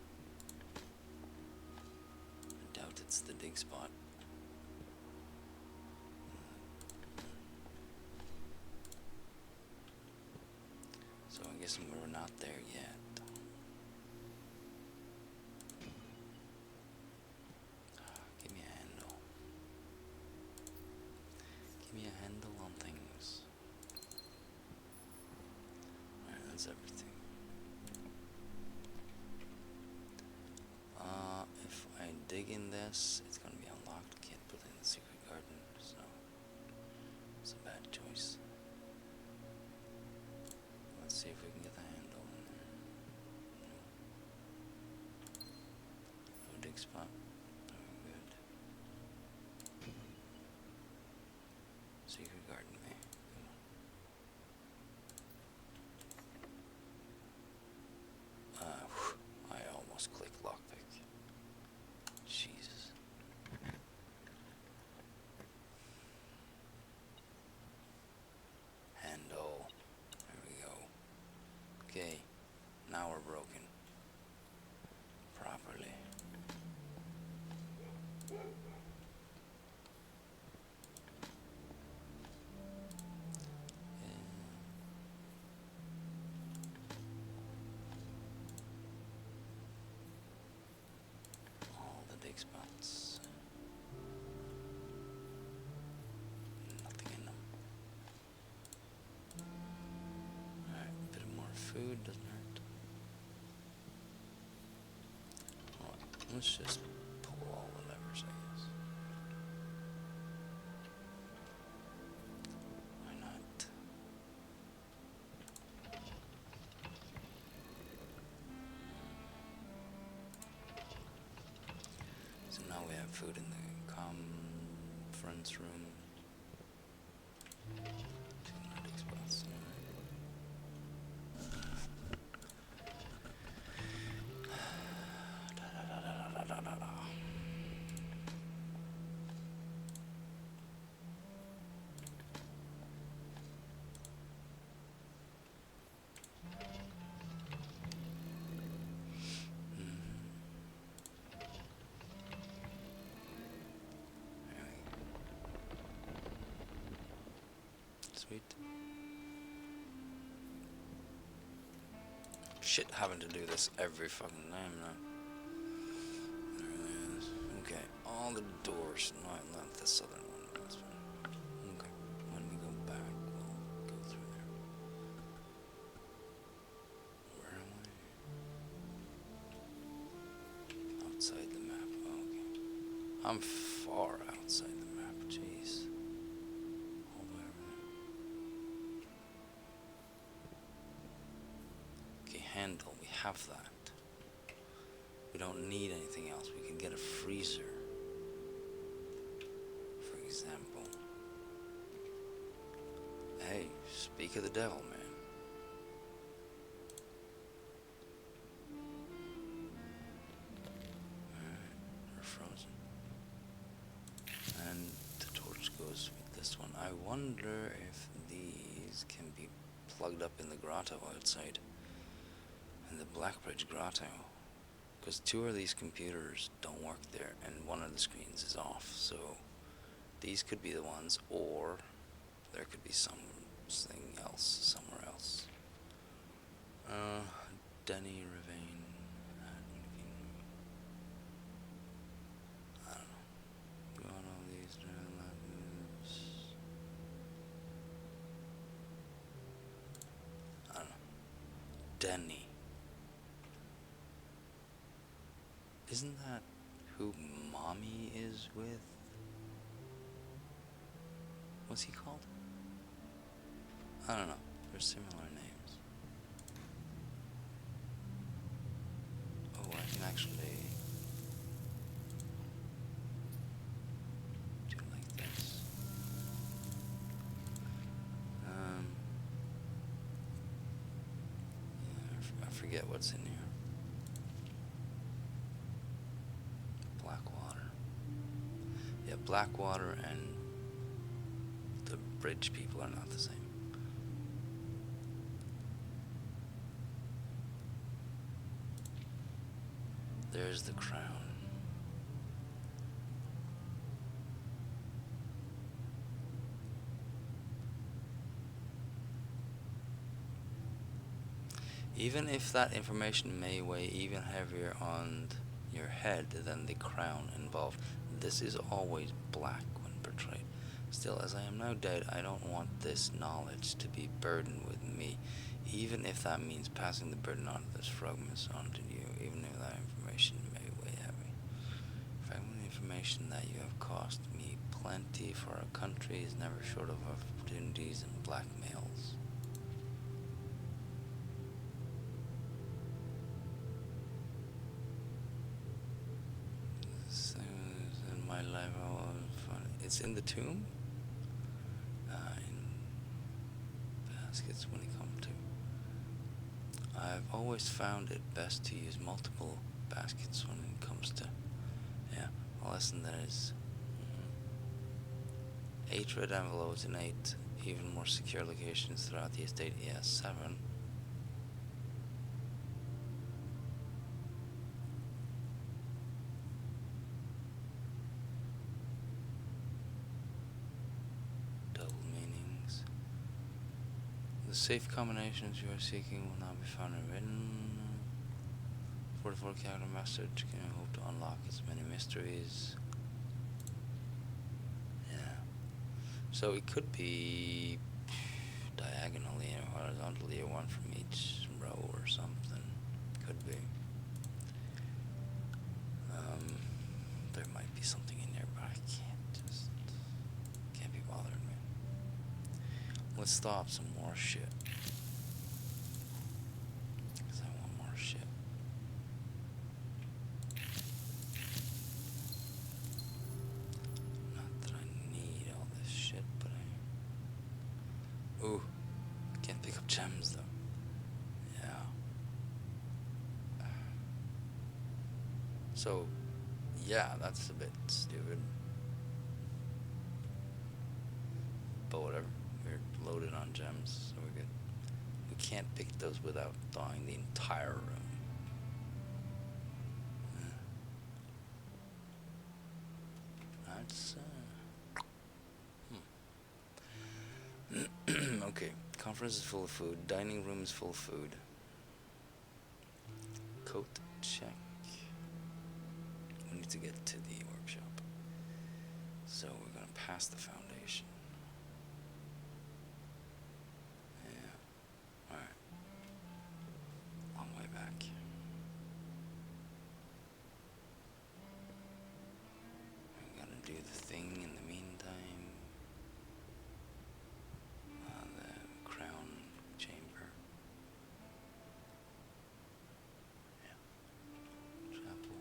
I doubt it's the dig spot. So I guess we're not there yet. Give me a handle. Give me a handle on things. Alright, that's everything. If I dig in this, it's gonna be unlocked. Can't put it in the secret garden, so it's a bad choice. Let's see if we can get the handle in there. No dig spot. Very good. Secret garden, me. Come on. I almost clicked lockpick. Jesus. Handle. There we go. Okay. Now we're broken. Properly. food, doesn't hurt. Alright, let's just pull all the levers, I guess. Why not? So now we have food in the conference room. 200 spots, Sweet. Shit, having to do this every fucking time now. There it is. Okay, all the doors. No, not the southern one. That's fine. Okay, when we go back, we'll go through there. Where am I? Outside the map. Oh, okay. I'm far outside the map. Jeez. All the way over there. Okay, handle. We have that. We don't need anything else. We can get a freezer, for example. Hey, speak of the devil, man. Alright, we're frozen. And the torch goes with this one. I wonder if these can be plugged up in the grotto outside. In the Blackbridge grotto. Because 2 of these computers don't work there, and one of the screens is off, so these could be the ones, or there could be something else somewhere else. Denny Ravine. I don't know. Go on all these moves. I don't know. Denny. Isn't that who Mommy is with? What's he called? I don't know. They're similar names. Oh, I can actually do it like this. Yeah, I forget what's in here. Blackwater and the bridge people are not the same. There's the crown. Even if that information may weigh even heavier on your head than the crown involved, this is always black when portrayed. Still, as I am now dead, I don't want this knowledge to be burdened with me, even if that means passing the burden on to this fragments onto you, even if that information may weigh heavy. Fragment information that you have cost me plenty, for a country is never short of opportunities and blackmails. My life, it's in the tomb, in baskets when you come to. I've always found it best to use multiple baskets when it comes to, yeah, a lesson that is 8 red envelopes in 8 even more secure locations throughout the estate. Yeah, 7. Safe combinations you are seeking will not be found in written. 44 character message. Can you hope to unlock as many mysteries? Yeah. So it could be diagonally or horizontally, or one from each row or something. Could be. There might be something in there, but I can't be bothered, man. Let's stop some more shit. Because I want more shit. Not that I need all this shit, but I... Ooh, can't pick up gems, though. Yeah. So, yeah, that's a bit stupid. But whatever. We're loaded on gems, so we're good. We can't pick those without thawing the entire room. That's, okay. Conference is full of food. Dining room is full of food. Coat check. We need to get to the workshop. So we're gonna pass the foundation. Yeah. Alright. Long way back. I'm gonna do the thing in the meantime. The crown chamber. Yeah. Chapel.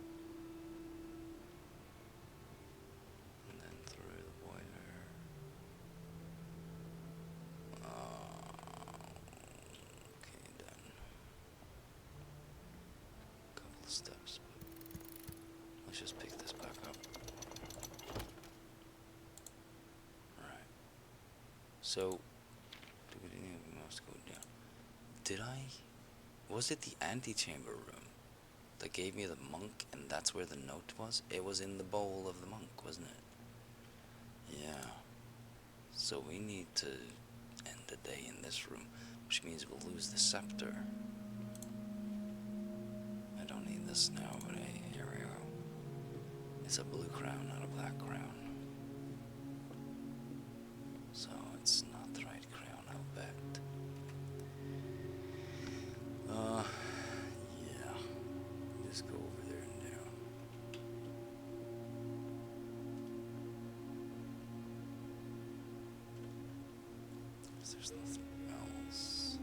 And then through the boiler. Okay, done. Couple of steps, but let's just pick this back up. Alright. So, we must go down. Did I? Was it the antechamber room that gave me the monk, and that's where the note was? It was in the bowl of the monk, wasn't it? Yeah. So we need to end the day in this room, which means we'll lose the scepter. I don't need this now, but hey, here we go. It's a blue crown, not a black crown. So it's not the right crown, I'll bet. Yeah. Just go over there and down. There's nothing else.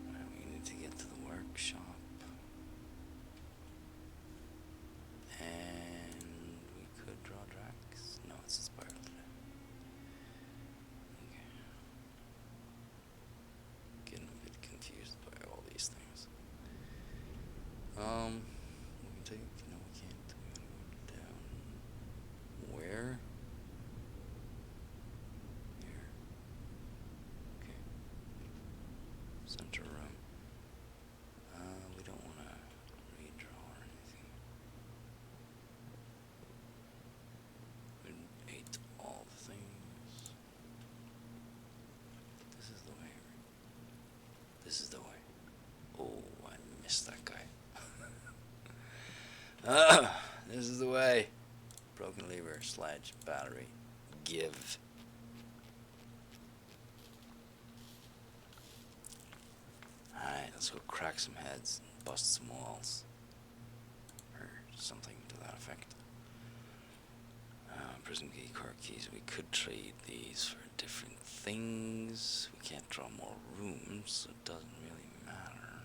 Alright, we need to get to the workshop. And we could draw Drax. No, it's a spiral today. Okay. Getting a bit confused by all these things. We can take. No, we can't. We gotta go down. Where? Here. Okay. Center room. We don't want to redraw or anything. We ate all the things. This is the way. This is the way. Oh, I missed that guy. This is the way. Broken lever, sledge, battery, give. Alright, let's go crack some heads and bust some walls. Or something to that effect. Prison key, car keys. We could trade these for different things. We can't draw more rooms, so it doesn't really matter.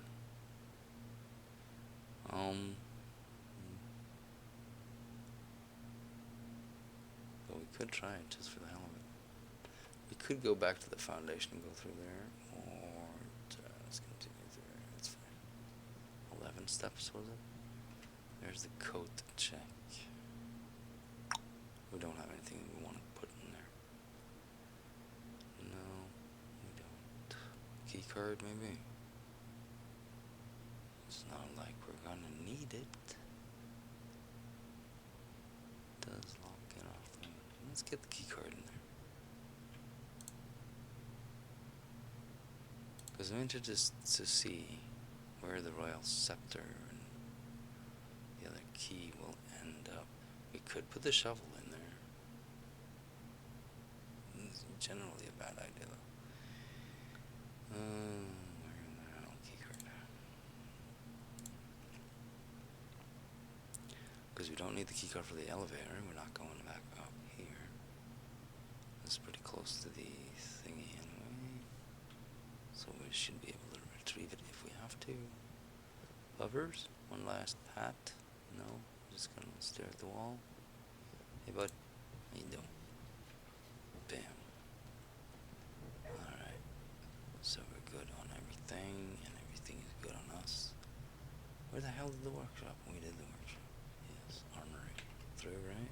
But we could try it just for the hell of it. We could go back to the foundation and go through there, or just continue through there. It's fine. 11 steps, was it? There's the coat check. We don't have anything we want to put in there. No, we don't. Key card, maybe? It's not like we're gonna need it. Does lock it off the... Let's get the key card in there. Because I'm interested to see where the royal scepter and the other key will end up. We could put the shovel in there. It's generally a bad idea, though. Key card. Because we don't need the key card for the elevator. We're not going back up here. It's pretty close to the thingy anyway. So we should be able to retrieve it if we have to. Lovers, one last pat. No, just gonna stare at the wall. Hey bud, how you doing? Bam. Alright. So we're good on everything, and everything is good on us. Where the hell did the workshop? We did the workshop. Yes, armory. Through, right?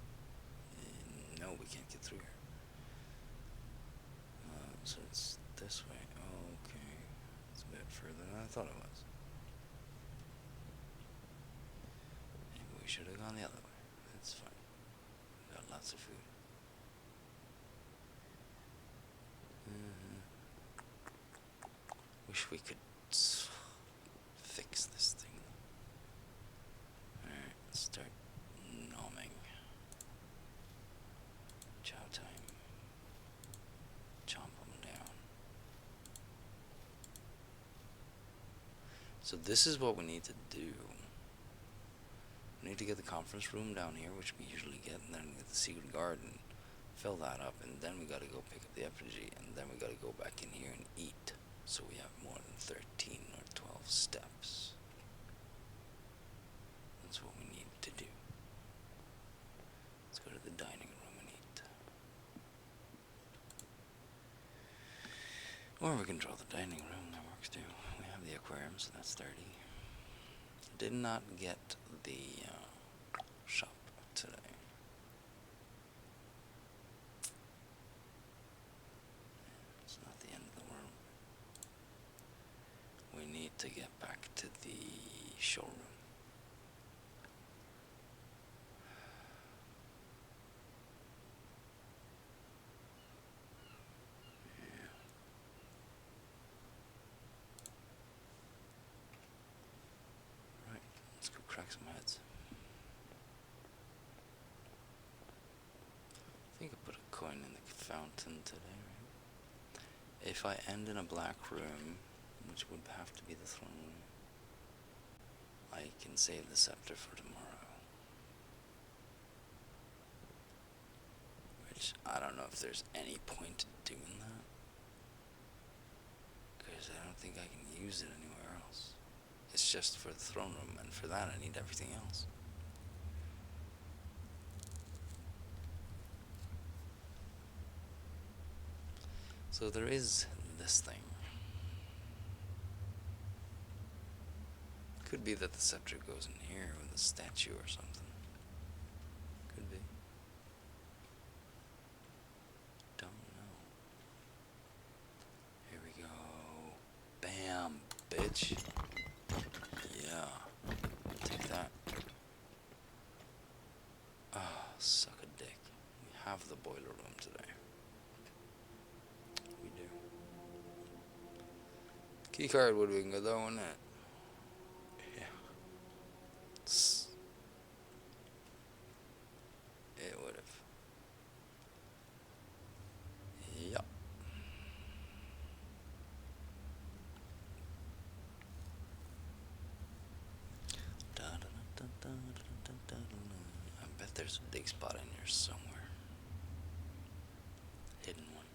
No, we can't get through here. So it's this way. Okay. It's a bit further than I thought it was. Maybe we should have gone the other way. That's fine. We got lots of food. Wish we could fix this thing. Alright, let's start nomming. Chow time. Chomp them down. So this is what we need to do. We need to get the conference room down here, which we usually get, and then get the secret garden, fill that up, and then we gotta go pick up the effigy, and then we gotta go back in here and eat. So we have more than 13 or 12 steps. That's what we need to do. Let's go to the dining room and eat. Or we can draw the dining room, that works too. We have the aquarium, so that's 30. Did not get the shop today. It's not the end of the world. We need to get back to the showroom. Yeah. Right, let's go crack some heads. I think I put a coin in the fountain today, right? If I end in a black room, which would have to be the throne room, I can save the scepter for tomorrow. Which, I don't know if there's any point in doing that. Because I don't think I can use it anywhere else. It's just for the throne room, and for that I need everything else. So there is this thing. Could be that the scepter goes in here with a statue or something. Could be. Don't know. Here we go. Bam, bitch. Yeah. Take that. Ah, oh, suck a dick. We have the boiler room today. We do. Keycard would have been good though, wouldn't it? Yeah. It would have. Yup. I bet there's a dig spot in here somewhere. Hidden one.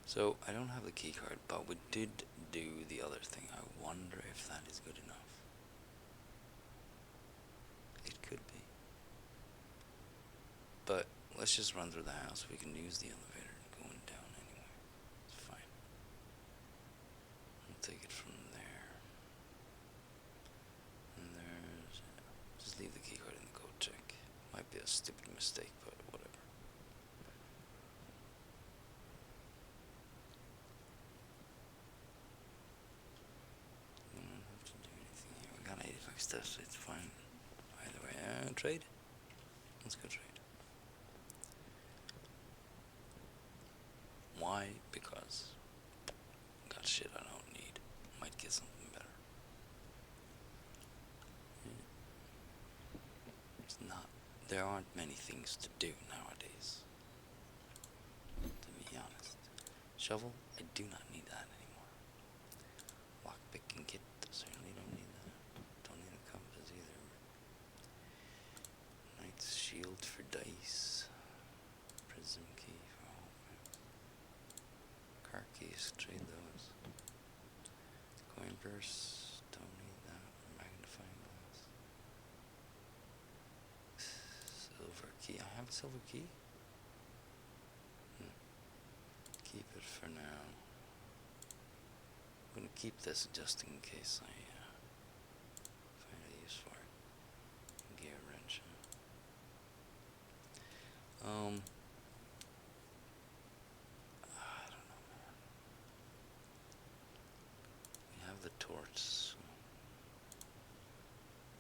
So, I don't have the key card, but we did do the other thing. I wonder if that is good enough. It could be. But, let's just run through the house. We can use the elevator going down anyway. It's fine. I'll take it from there. And there's... just leave the key card in the code check. Might be a stupid mistake, but whatever. We got 85 steps, so it's fine. Either way, trade? Let's go trade. Why? Because got shit I don't need. Might get something better. It's not. There aren't many things to do nowadays. Shovel? I do not need that anymore. Lockpicking kit? Certainly don't need that. Don't need a compass either. Knight's shield for dice. Prism key for all. Car keys, trade those. Coin purse, don't need that. Magnifying glass. Silver key. I have a silver key? Keep it for now. I'm gonna keep this just in case I find a use for it. Gear wrench. I don't know, man. We have the torch, so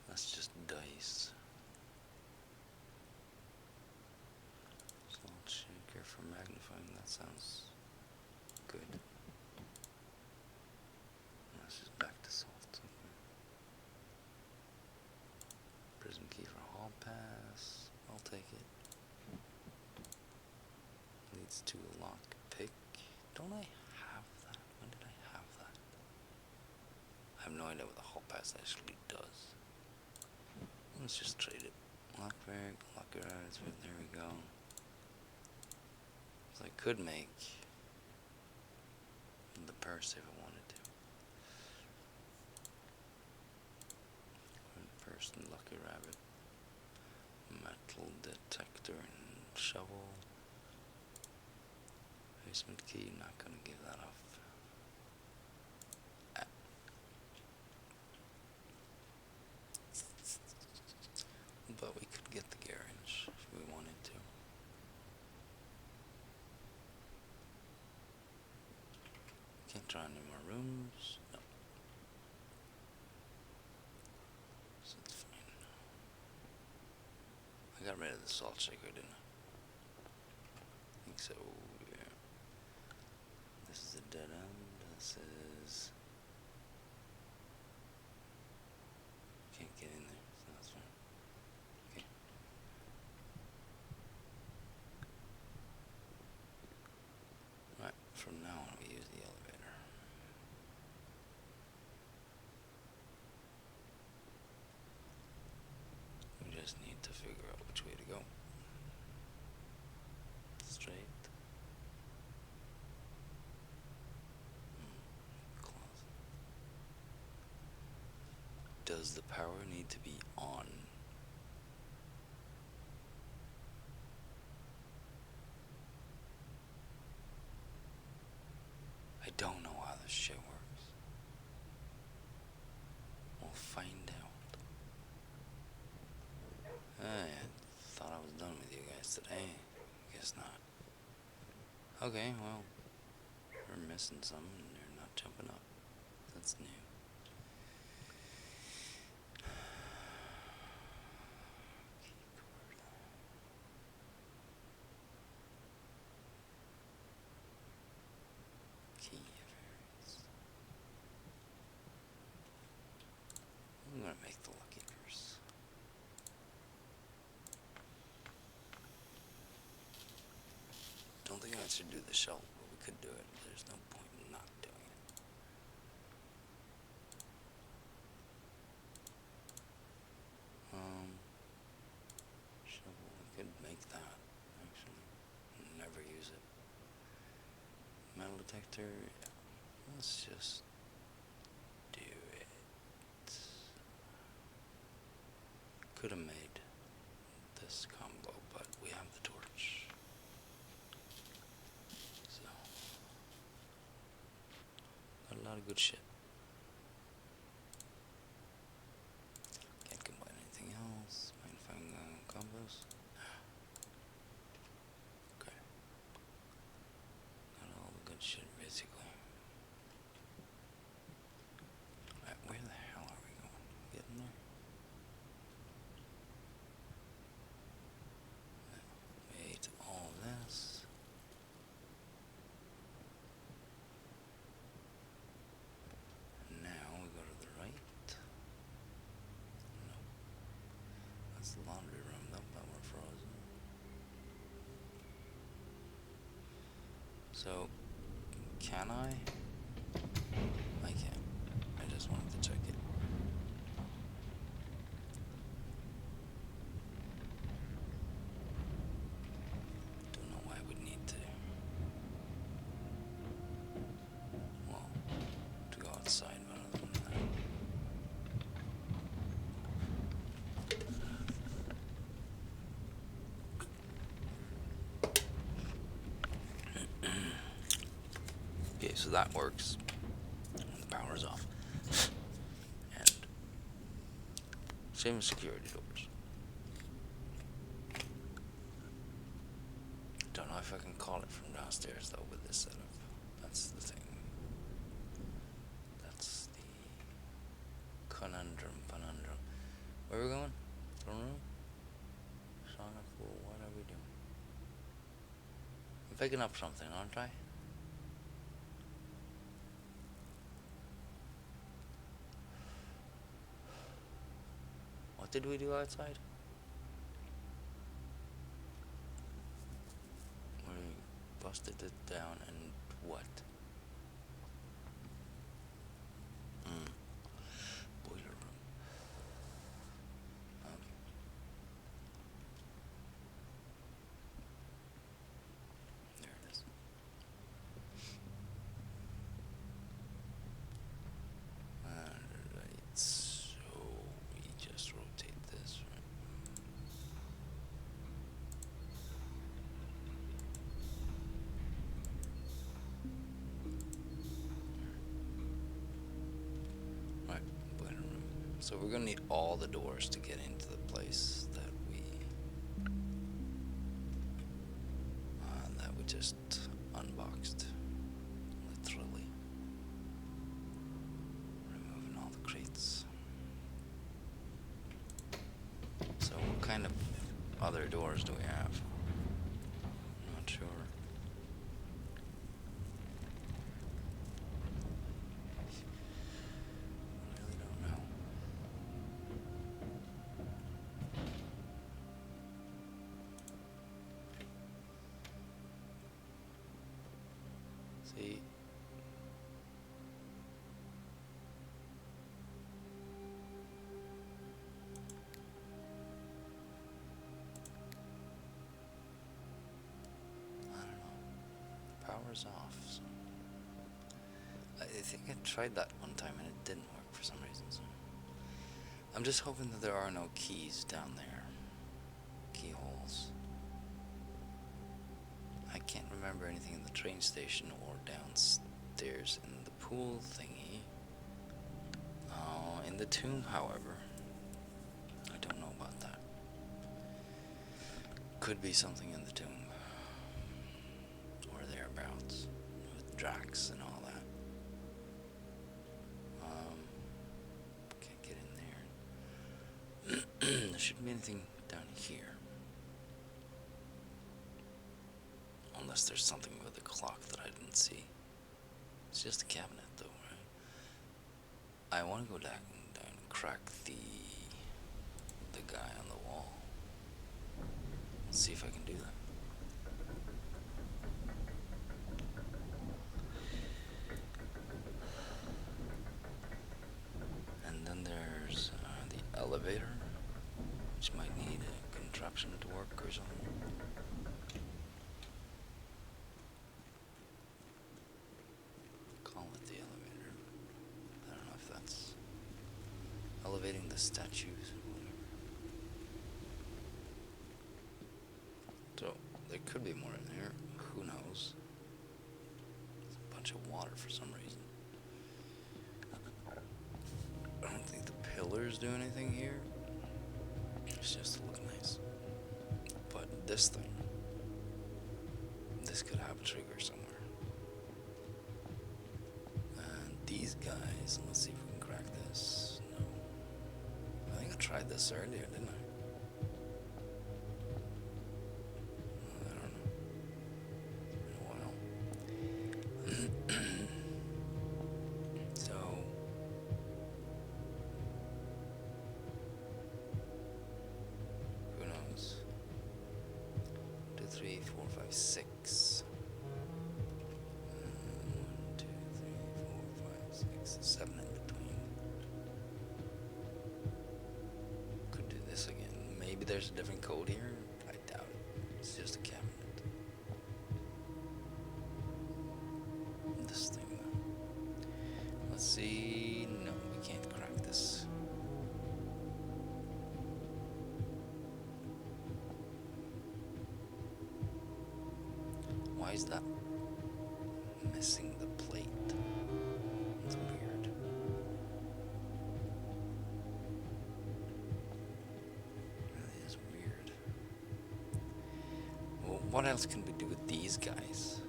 that's just dice. Salt shaker for magnifying, that sounds good. That's just back to salt. Okay. Prism key for hall pass, I'll take it. Leads to a lock pick. Don't I have that? When did I have that? I have no idea what the hall pass actually does. Let's just trade it. Lockpick, locker eyes, there we go. So I could make the purse if I wanted to. Purse and lucky rabbit. Metal detector and shovel. Basement key, not gonna give that up. But we could get the garage if we wanted to. Can't draw any more rooms. No. So it's fine. I got rid of the salt shaker, didn't I? I think so, yeah. This is a dead end. This is... Can't get in there, so that's fine. Okay. Right, from now on we use the elevator. We just need to figure out which way to go. Straight. Closet. Does the power need to be on? I don't know how this shit works. We'll find out. I thought I was done with you guys today. Guess not. Okay, well, we're missing some and they're not jumping up. That's new. Key varies. I'm gonna make the lucky purse. Don't think I should do the shell, but we could do it. There's no point in not doing it. Shovel, I could make that, actually. Never use it. Metal detector, yeah. Let's just do it. Could have made this combo, but we have the torch. So, got a lot of good shit. Can't combine anything else. Magnifying combos. Okay. Got all the good shit, basically. Alright, where the hell are we going? Getting there? We ate all this. And now we go to the right. Nope. That's the laundry room, though, but we're frozen. So, Can I? I can't. I just wanted to check it. Don't know why I would need to. Well, to go outside, but other than that. Okay, so that works when the power's off. And same with security doors. Don't know if I can call it from downstairs though with this setup. That's the thing. That's the conundrum. Where are we going? Throne room? Sauna pool, what are we doing? I'm picking up something, aren't I? What did we do outside? We busted it down and what? Boiler room. There it is. Alright, so we just rotate this, right? Right, boiler room. So we're gonna need all the doors to get into the place that we just unboxed. Literally. Removing all the crates. So what kind of other doors do we have? Not sure. I really don't know. See? I don't know. Power's off. So I think I tried that one time and it didn't work for some reason. So I'm just hoping that there are no keys down there. Keyholes. I can't remember anything in the train station or downstairs in the pool thingy. In the tomb, however, I don't know about that. Could be something in the tomb. Or thereabouts. With Drax and all that. Can't get in there. There shouldn't be anything down here. Unless there's something with the clock that I didn't see. It's just a cabinet though, right? I want to go down and crack the guy on the wall. Let's see if I can do that. And then there's the elevator, which might need a contraption to work or something. Call it the elevator. I don't know if that's elevating the statues or whatever. So there could be more in here. Who knows? There's a bunch of water for some reason. I don't think the pillars do anything here. It's just to look nice. But this thing, this could have a trigger somewhere. And these guys, let's see if we can crack this. No. I think I tried this earlier, didn't I? I don't know. Been a while. So who knows? 2, 3, 4, 5, 6. 1, 6, 7 in between. Could do this again. Maybe there's a different code here. I doubt it. It's just a cabinet. This thing though. Let's see. No, we can't crack this. Why is that missing the plate? It's weird. It really is weird. Well, what else can we do with these guys?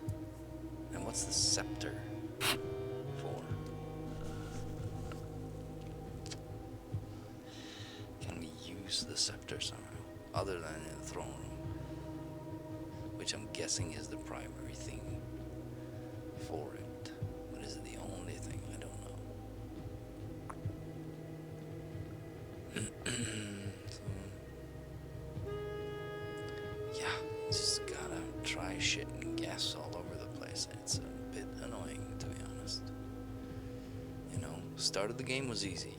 And what's the scepter for? Can we use the scepter somehow? Other than in the throne room? Which I'm guessing is the primary thing for it. But is it the only thing? I don't know. So, yeah, just gotta try shit and guess all over the place. It's a bit annoying, to be honest. You know, start of the game was easy.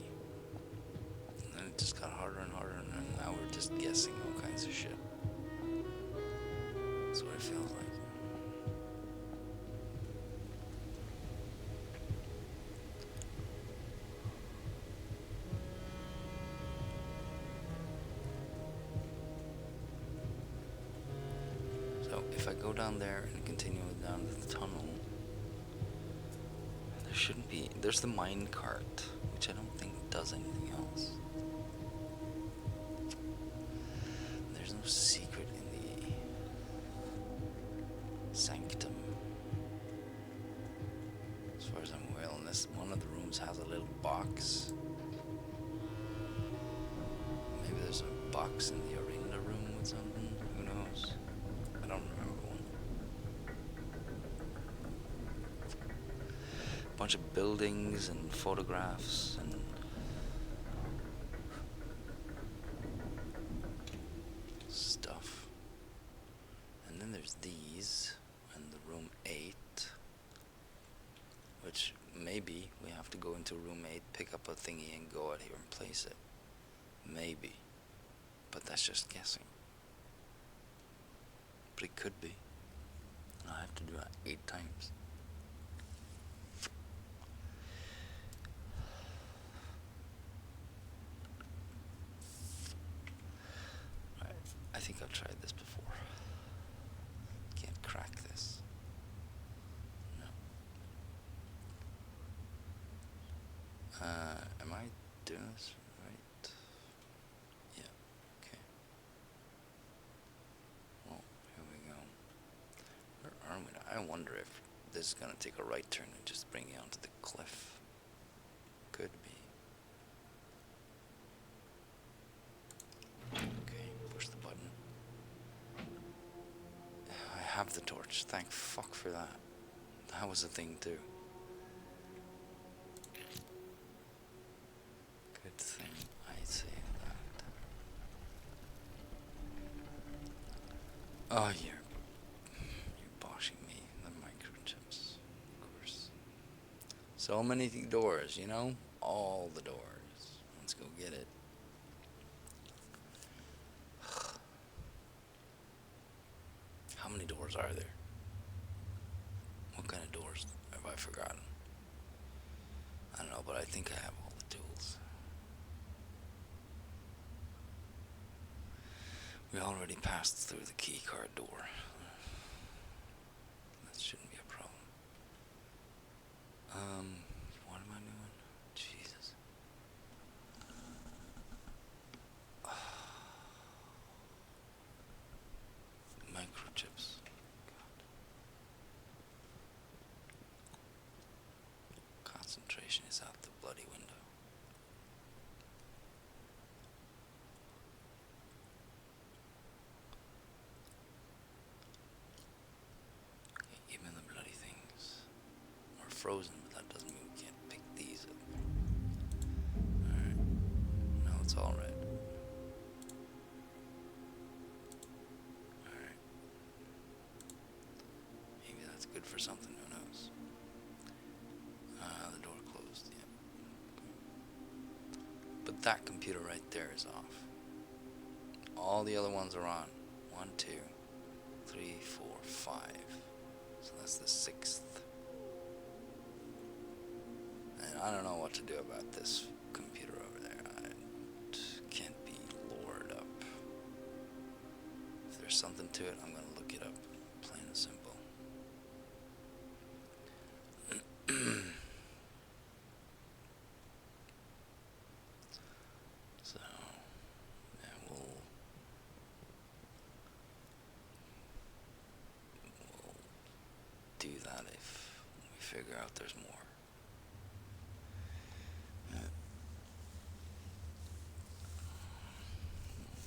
And then it just got harder and harder, and now we're just guessing all kinds of shit. That's what it feels like. So if I go down there and continue down the tunnel, there shouldn't be. There's the mine cart, which I don't think does anything else. There's no secret in the sanctum, as far as I'm aware, unless one of the rooms has a little box. Maybe there's a box in the arena room with something. Who knows? I don't remember one. A bunch of buildings and photographs and stuff. And then there's these and the room 8, which maybe we have to go into room 8, pick up a thingy and go out here and place it. Maybe. But that's just guessing. But it could be. And I have to do that 8 times. Alright, I think I've tried this before. Can't crack this. No. Am I doing this right? Yeah, okay. Well, here we go. Where are we now? I wonder if this is gonna take a right turn and just bring you onto the cliff. Could be. Okay, push the button. I have the torch. Thank fuck for that. That was a thing too. Good thing I say that. Oh, you're boshing me. The microchips, of course. So many doors, you know? All the doors. Let's go get it. How many doors are there? What kind of doors have I forgotten? I don't know, but I think I have all the tools. We already passed through the key card door. That shouldn't be a problem. What am I doing? Jesus. Microchips. God. Concentration is out the bloody window. Okay, even the bloody things are frozen, but that doesn't mean we can't pick these up. Alright. Now it's all red. Alright. Maybe that's good for something, who knows? The door closed, yeah. that computer right there is off. All the other ones are on. 1, 2, 3, 4, 5. So that's the 6th. And I don't know what to do about this computer over there. I can't be lured up. If there's something to it, I'm gonna look it up. Plain and simple. So, yeah, we'll do that if we figure out there's more.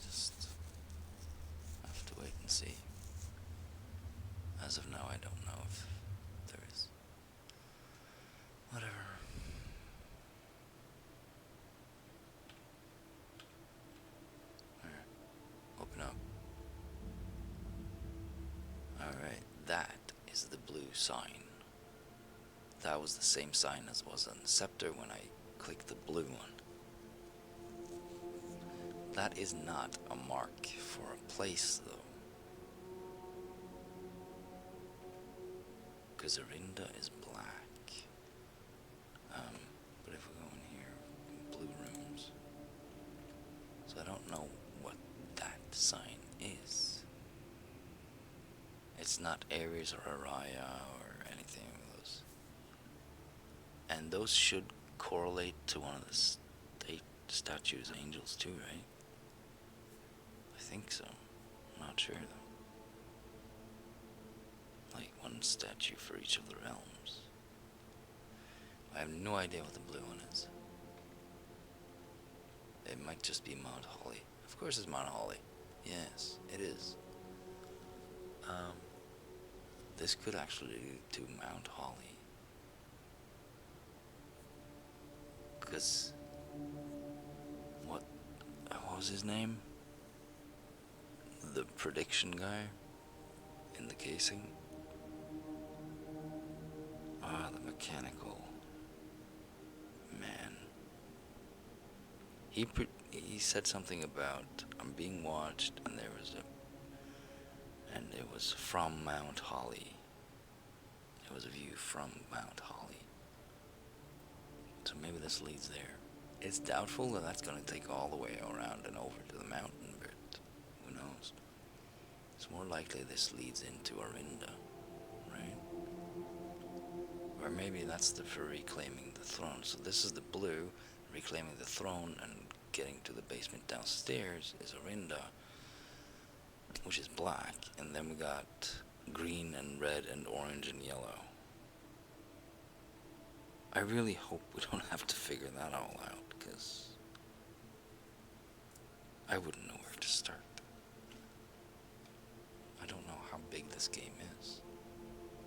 Just have to wait and see. As of now, I don't know if there is. Whatever. Alright. Open up. Alright, that is the blue sign. That was the same sign as was on the scepter when I clicked the blue one. That is not a mark for a place, though. Because Arinda is black. But if we go in here, blue rooms. So I don't know what that sign is. It's not Ares or Araya or anything of those. And those should correlate to one of the state statues, angels too, right? I think so. I'm not sure though. Like one statue for each of the realms. I have no idea what the blue one is. It might just be Mount Holly. Of course it's Mount Holly. Yes, it is. This could actually lead to Mount Holly. Because what was his name? The prediction guy in the casing. The mechanical man. He said something about I'm being watched, and it was from Mount Holly. It was a view from Mount Holly. So maybe this leads there. It's doubtful that that's going to take all the way around and over to the mountain, but who knows? It's more likely this leads into Arinda, right? Or maybe that's for reclaiming the throne. So this is the blue, reclaiming the throne, and getting to the basement downstairs is Arinda, which is black, and then we got green and red and orange and yellow. I really hope we don't have to figure that all out, because I wouldn't know where to start. I don't know how big this game is.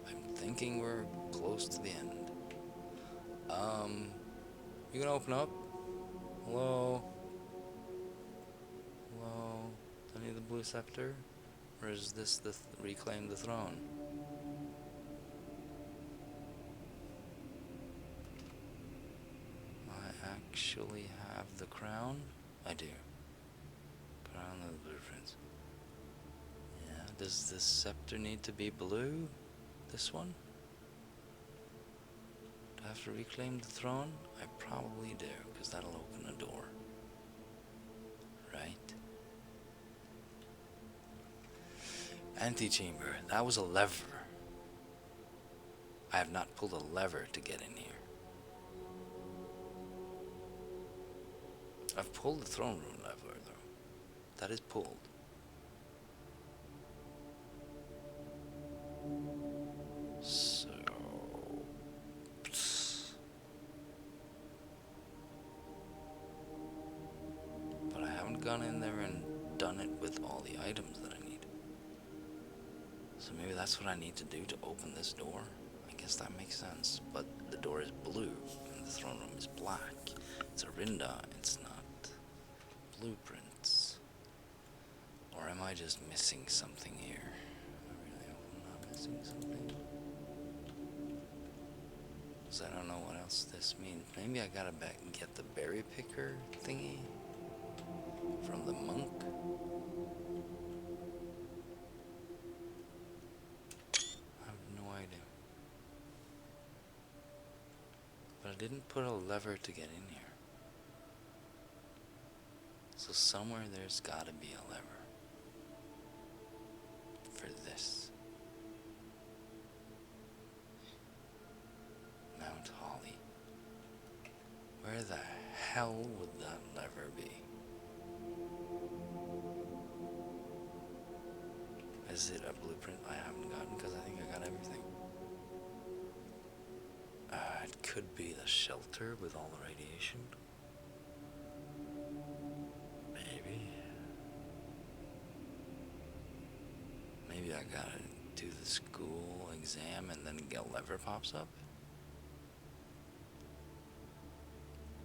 I'm thinking we're close to the end. You gonna open up? Hello? Hello? Do I need the blue scepter? Or is this the reclaim the throne? I actually have the crown? I do. Crown of the blueprints. Yeah, does this scepter need to be blue? This one? Do I have to reclaim the throne? I probably do, because that'll open a door. Right? Antechamber. That was a lever. I have not pulled a lever to get in here. I've pulled the throne room lever, though. That is pulled. So... But I haven't gone in there and done it with all the items that I need. So maybe that's what I need to do to open this door. I guess that makes sense. But the door is blue, and the throne room is black. It's Arinda, it's not blueprints. Or am I just missing something here? I really hope I'm not missing something. because I don't know what else this means. Maybe I gotta back and get the berry picker thingy from the monk. I have no idea. But I didn't put a lever to get in here. So somewhere there's gotta be a lever for this. Mount Holly. Where the hell would that lever be? Is it a blueprint I haven't gotten? Because I think I got everything. It could be the shelter with all the radiation. Maybe. Maybe I gotta do the school exam and then a lever pops up.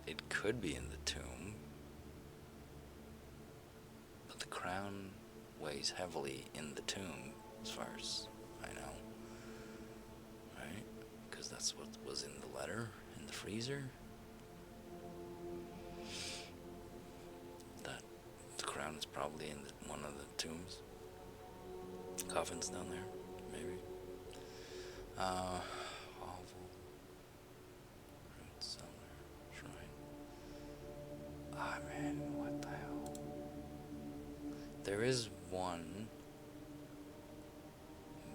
It could be in the tomb. But the crown weighs heavily in the tomb, as far as I know. Right? Because that's what was in the letter, in the freezer. That the crown is probably in one of the tombs. Coffins down there, maybe. Hovel. Root cellar. Shrine. Ah, man, what the hell? There is one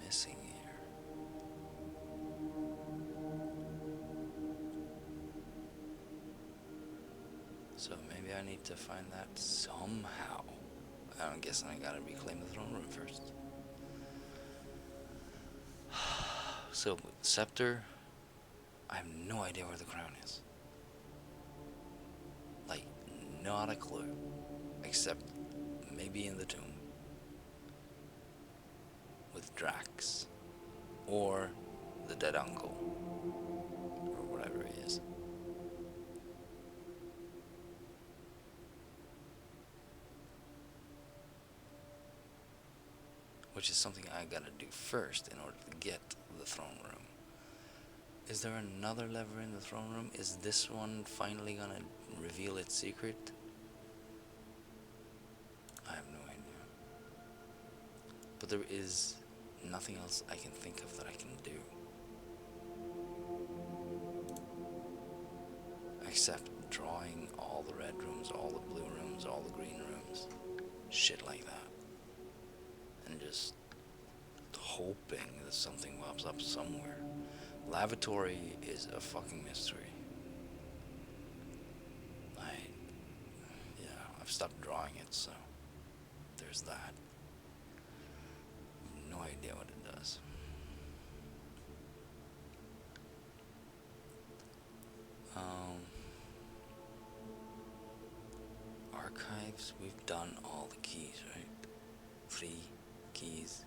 missing here. So maybe I need to find that somehow. I'm guessing I gotta reclaim the throne room first. So, scepter, I have no idea where the crown is. Like, not a clue. Except maybe in the tomb. With Drax. Or the dead uncle. Or whatever he is. Which is something I gotta do first in order to get the throne room. Is there another lever in the throne room? Is this one finally gonna reveal its secret? I have no idea. But there is nothing else I can think of that I can do. Except drawing all the red rooms, all the blue rooms, all the green rooms. Shit like that. And just hoping that something pops up somewhere. Lavatory is a fucking mystery. I've stopped drawing it, so there's that. No idea what it does. Archives, we've done all the keys, right? 3 keys.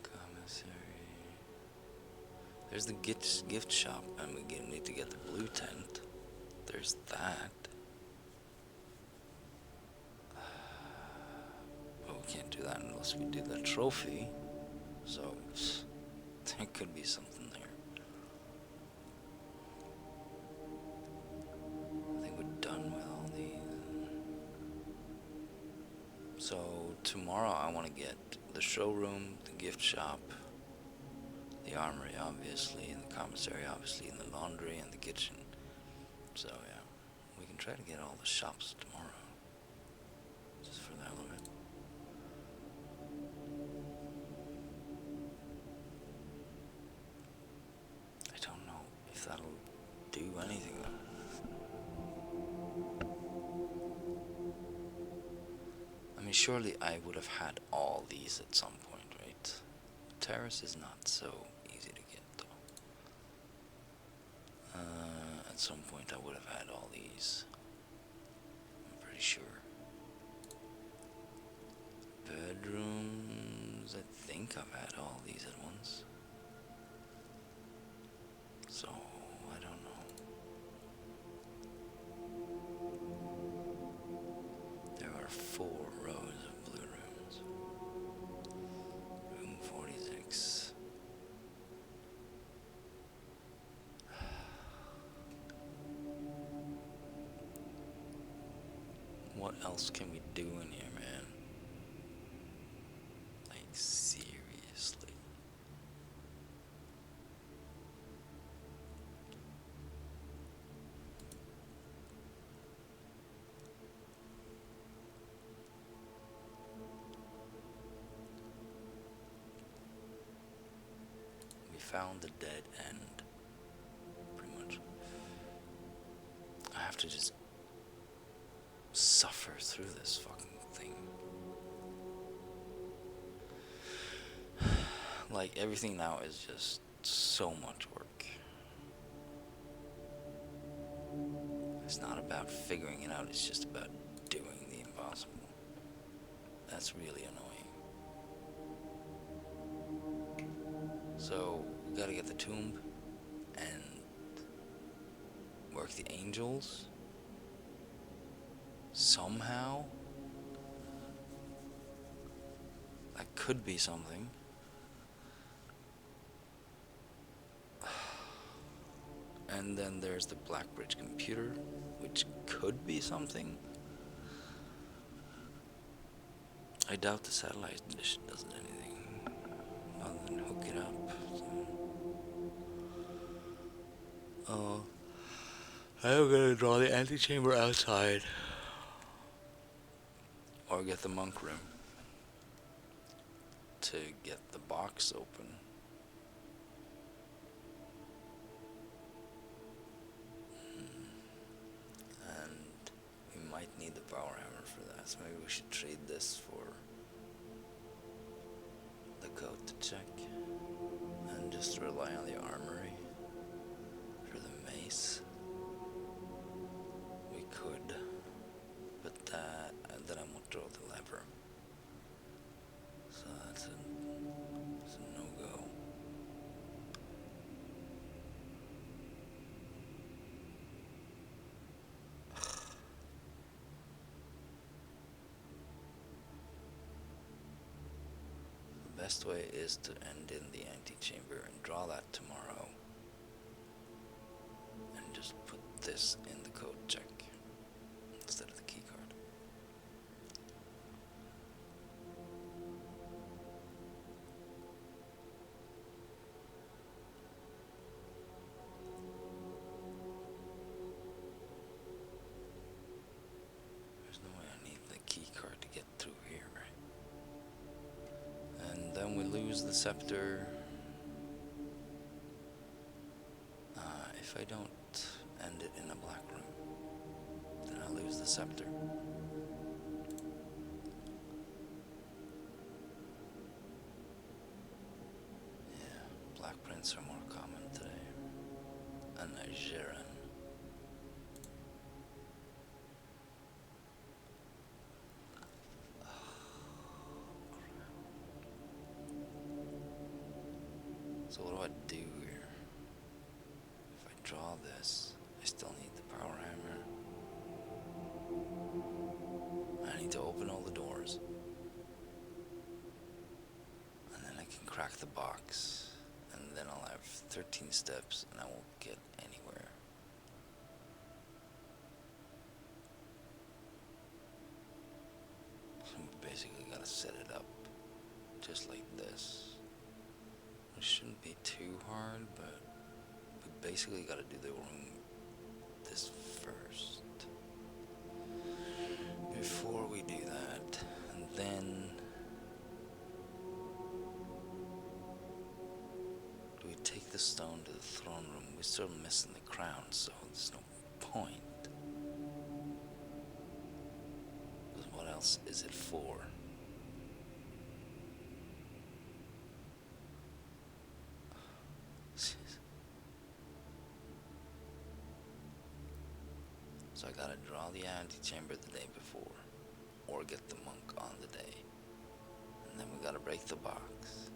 Commissary. There's the gift shop, and we need to get the blue tent. There's that. But we can't do that unless we do the trophy. So, there could be something there. I think we're done with all these. So, tomorrow I want to get the showroom, the gift shop, the armory, obviously, and the commissary, obviously, and the laundry, and the kitchen. So, yeah, we can try to get all the shops tomorrow. Just for the hell of it. I don't know if that'll do anything, though. I mean, surely I would have had all these at some point, right? Terrace is not so easy to get, though. At some point I would have had all these. I'm pretty sure. Bedrooms, I think I've had all these at once. So, I don't know. There are 4 rows of blue rooms. Room 46. What else can we do in here, man? Like, seriously. We found the dead end. Pretty much. I have to just suffer through this fucking thing. Like, everything now is just so much work. It's not about figuring it out, it's just about doing the impossible. That's really annoying. So, we gotta get the tomb and work the angels somehow. That could be something. And then there's the Blackbridge computer, which could be something. I doubt the satellite dish does anything other than hook it up. Oh, I'm gonna draw the antechamber outside. Or get the monk room to get the box open. And we might need the power hammer for that, so maybe we should trade this for the coat to check. And just rely on the armory for the mace. We could, but then I won't draw the lever. So that's a no-go. The best way is to end in the antechamber and draw that tomorrow. And just put this in the code check instead of the key card. There's no way I need the key card to get through here, right? And then we lose the scepter. If I don't end it in a black room, then I lose the scepter. Yeah, black prints are more common today. And a Jiren. So what do I do here? If I draw this, I still need the power hammer. I need to open all the doors. And then I can crack the box. And then I'll have 13 steps and I won't get anywhere. So we basically gotta set it up just like this. It shouldn't be too hard, but we basically gotta do the room this first. Before we do that, and then do we take the stone to the throne room? We're still missing the crown, so there's no point. Because what else is it for? So I gotta draw the antechamber the day before, or get the monk on the day. And then we gotta break the box.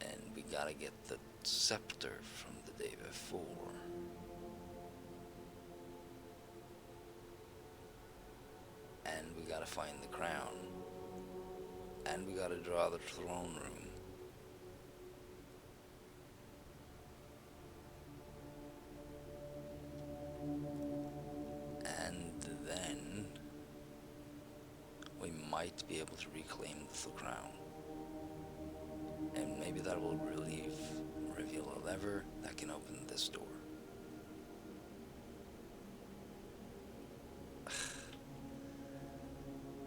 And we gotta get the scepter from the day before. And we gotta find the crown. And we gotta draw the throne room. And might be able to reclaim the crown. And maybe that will reveal a lever that can open this door.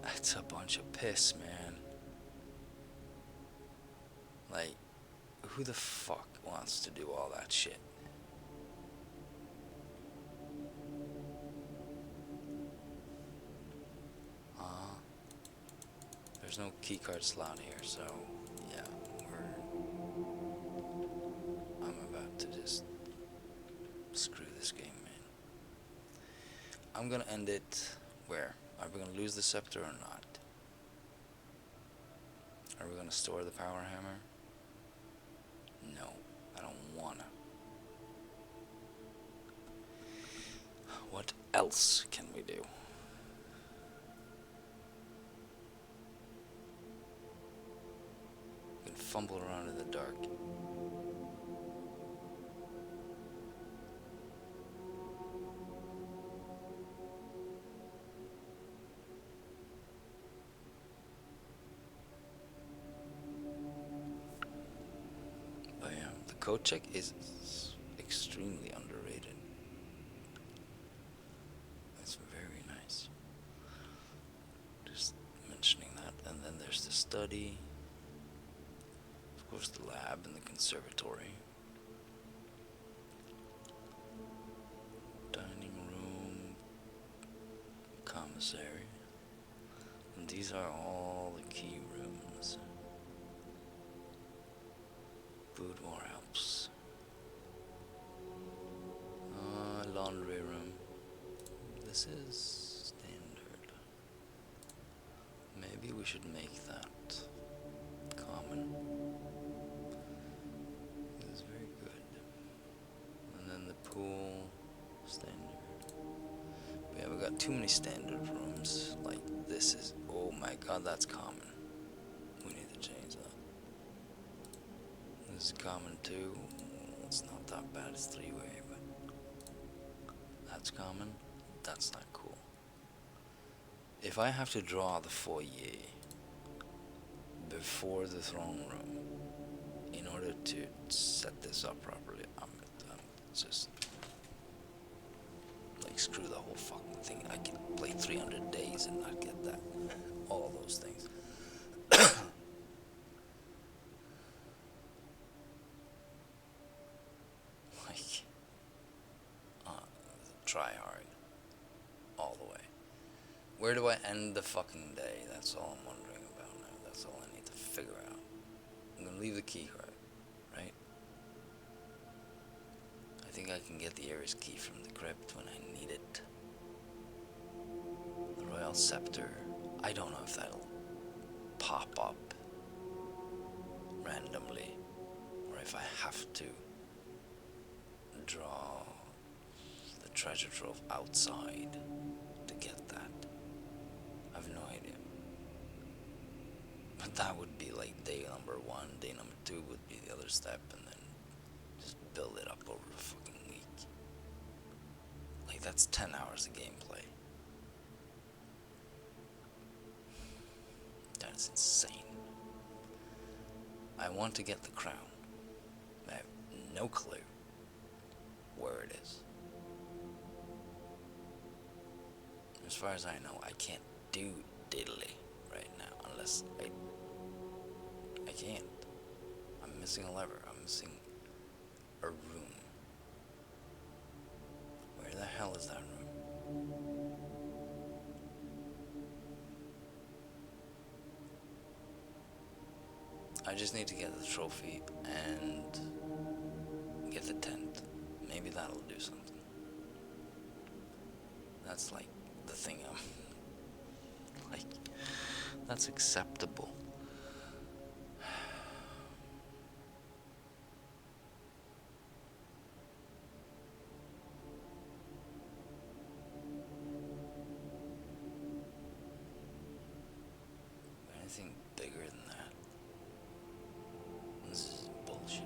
That's a bunch of piss, man. Like, who the fuck wants to do all that shit? There's no keycard slot here, so yeah, I'm about to just screw this game, man. I'm gonna end it where? Are we gonna lose the scepter or not? Are we gonna store the power hammer? No, I don't wanna. What else can we do? We can fumble around in the dark. But yeah, the code check is extremely underrated. It's very nice. Just mentioning that. And then there's the study. Of course, the lab and the conservatory. Dining room. Commissary. And these are all the key rooms. Boudoir helps. Laundry room. This is standard. Maybe we should make that common. This is very good. And then the pool, standard. But yeah, we got too many standard rooms. Like this is, oh my god, that's common. We need to change that. This is common too. It's not that bad, it's three-way, but that's common. That's not cool. If I have to draw the foyer before the throne room in order to set this up properly, I'm just like screw the whole fucking thing. I can play 300 days and not get that. All those things. Like, try hard. All the way. Where do I end the fucking day? That's all I'm wondering about now. That's all I need to figure out. I'm gonna leave the key card, right? I think I can get the Ares key from the crypt when I need it. The Royal Scepter. I don't know if that'll pop up randomly, or if I have to draw the treasure trove outside to get that. I have no idea. But that would be like day number 1, day number 2 would be the other step, and then just build it up over a fucking week. Like, that's 10 hours of gameplay. That's insane. I want to get the crown. I have no clue where it is. As far as I know, I can't do diddly right now unless I can't. I'm missing a lever. I'm missing a room. Where the hell is that room? I just need to get the trophy and get the tent. Maybe that'll do something. That's like the thing I'm like, that's acceptable. Anything bigger than that? This is bullshit.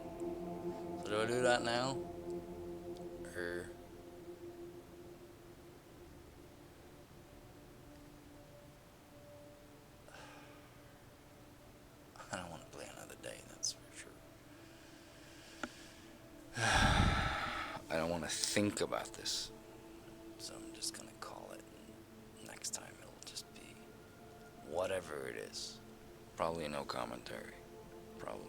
So do I do that now? Or think about this. So I'm just gonna call it. And next time it'll just be whatever it is. Probably no commentary. Probably.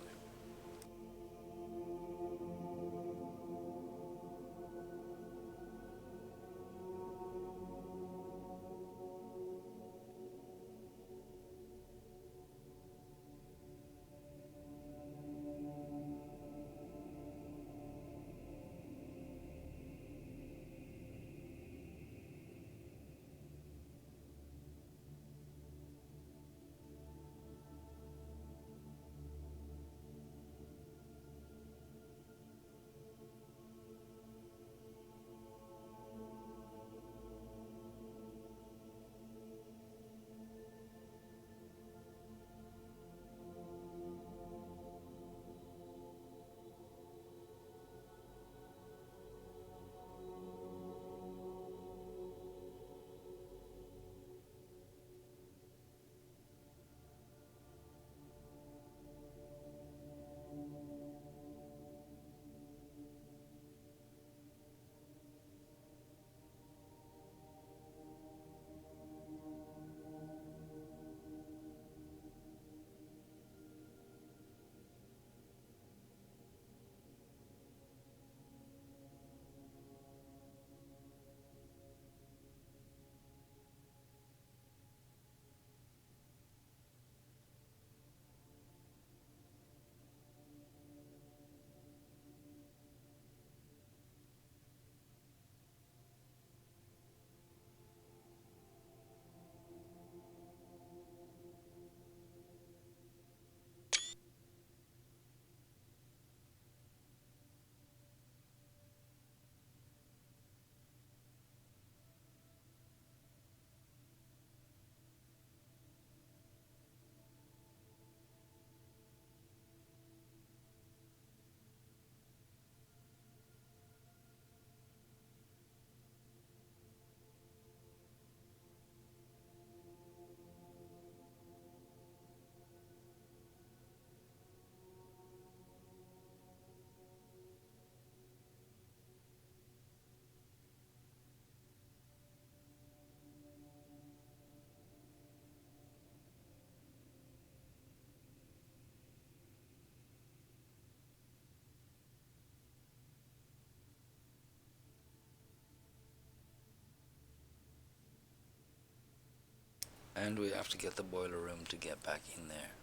And we have to get the boiler room to get back in there.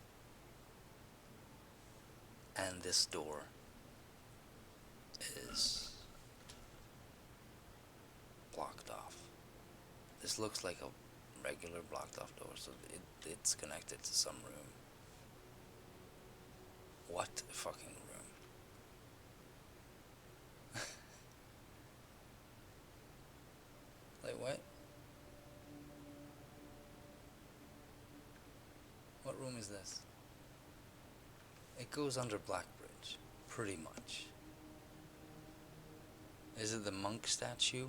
And this door is blocked off. This looks like a regular blocked off door, so it's connected to some room. What fucking room? Like what? What room is this? It goes under Blackbridge, pretty much. Is it the monk statue?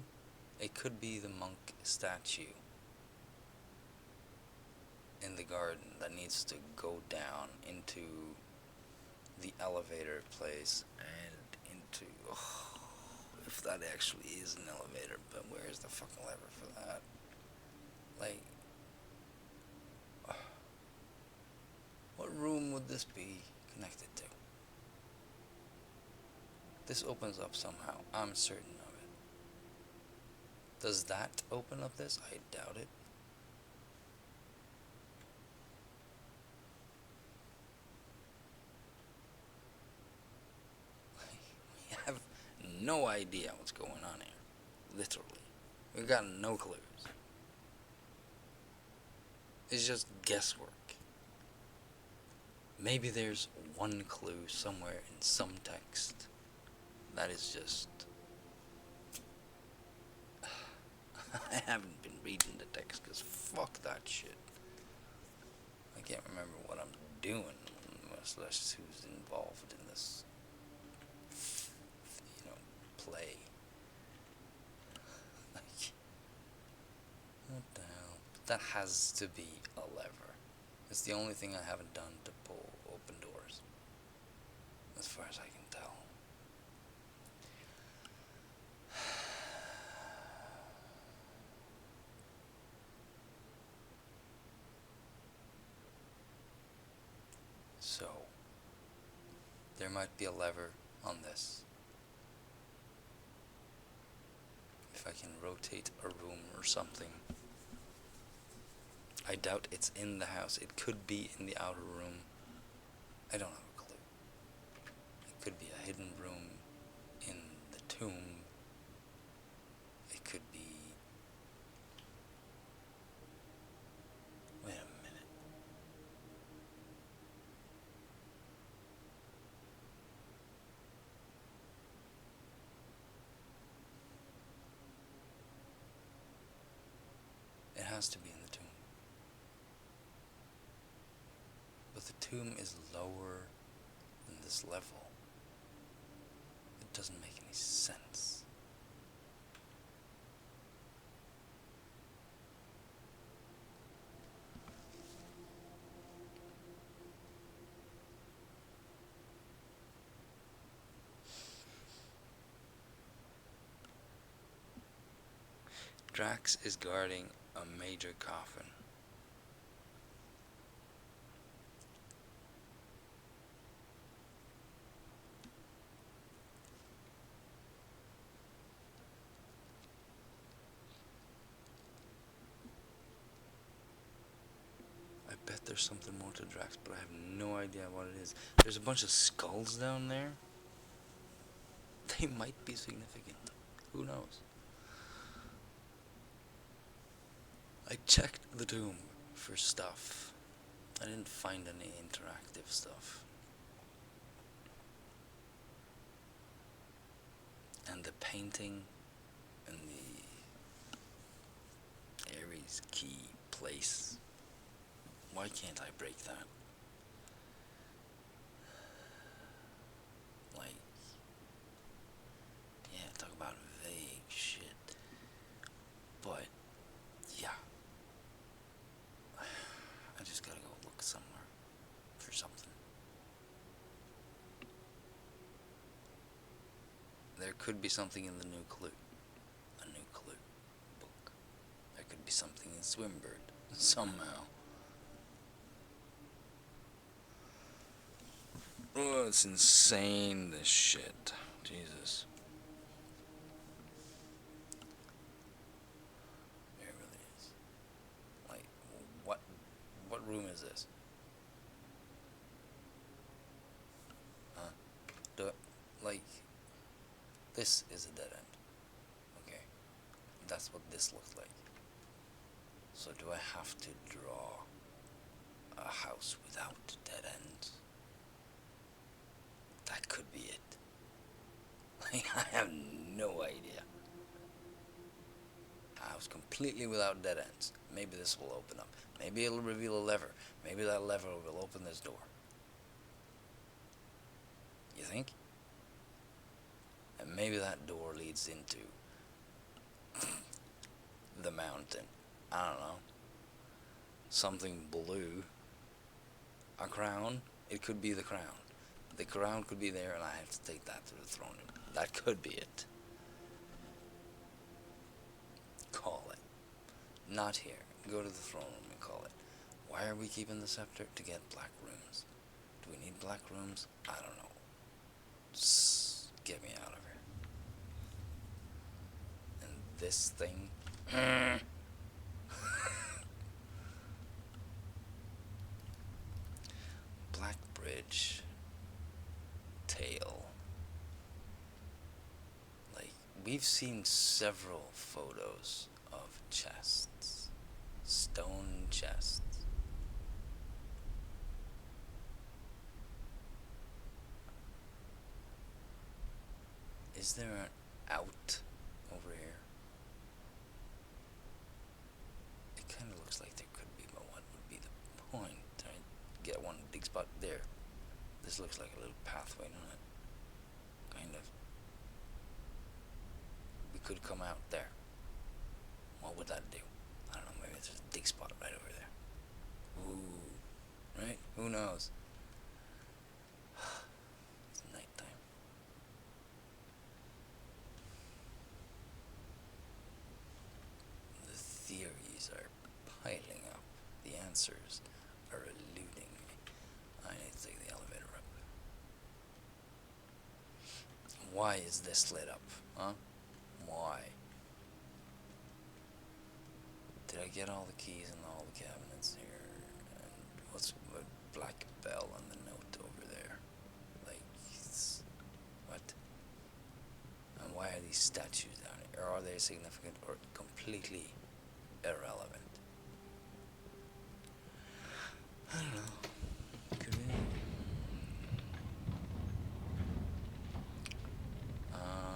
It could be the monk statue in the garden that needs to go down into the elevator place and into... Oh, if that actually is an elevator, but where's the fucking lever for that? Like... What room would this be connected to? This opens up somehow. I'm certain of it. Does that open up this? I doubt it. We have no idea what's going on here. Literally. We've got no clues. It's just guesswork. Maybe there's one clue somewhere in some text that is just... I haven't been reading the text because fuck that shit. I can't remember what I'm doing, much less who's involved in this, play. Like, what the hell? That has to be a lever. It's the only thing I haven't done to pull open doors, as far as I can tell. There might be a lever on this. If I can rotate a room or something. I doubt it's in the house. It could be in the outer room. I don't have a clue. It could be a hidden room in the tomb. It could be... Wait a minute. It has to be in the tomb. But the tomb is lower than this level. It doesn't make any sense. Drax is guarding a major coffin. I bet there's something more to Drax, but I have no idea what it is. There's a bunch of skulls down there. They might be significant. Who knows? I checked the tomb for stuff. I didn't find any interactive stuff. And the painting and the Ares key place. Why can't I break that? Like, yeah, talk about vague shit. But, yeah. I just gotta go look somewhere for something. There could be something in the new clue. A new clue book. There could be something in Swimbird. Somehow. Oh, it's insane, this shit. Jesus. It really is. Like, what room is this? Huh? Like, this is a dead end. Okay. That's what this looks like. So do I have to draw a house without dead ends? That could be it. Like, I have no idea. A house completely without dead ends. Maybe this will open up. Maybe it'll reveal a lever. Maybe that lever will open this door. You think? And maybe that door leads into the mountain. I don't know. Something blue. A crown. It could be the crown. The crown could be there and I have to take that to the throne room. That could be it. Call it. Not here. Go to the throne room and call it. Why are we keeping the scepter? To get black runes. Do we need black runes? I don't know. Just get me out of here. And this thing. Black Bridge. Tail. Like, we've seen several photos of chests. Stone chests. Is there an out over here? It kind of looks like there could be, but what would be the point? I get one big spot there. This looks like a little pathway, doesn't it? Kind of. We could come out there. What would that do? I don't know, maybe there's a dig spot right over there. Ooh. Right? Who knows? It's nighttime. The theories are piling up. The answers are eluding me. I need to take the elevator up. Why is this lit up? Huh? Why? Did I get all the keys in all the cabinets here? And what's with Black Bell on the note over there? Like, what? And why are these statues down here? Or are they significant or completely irrelevant? I don't know. Could be.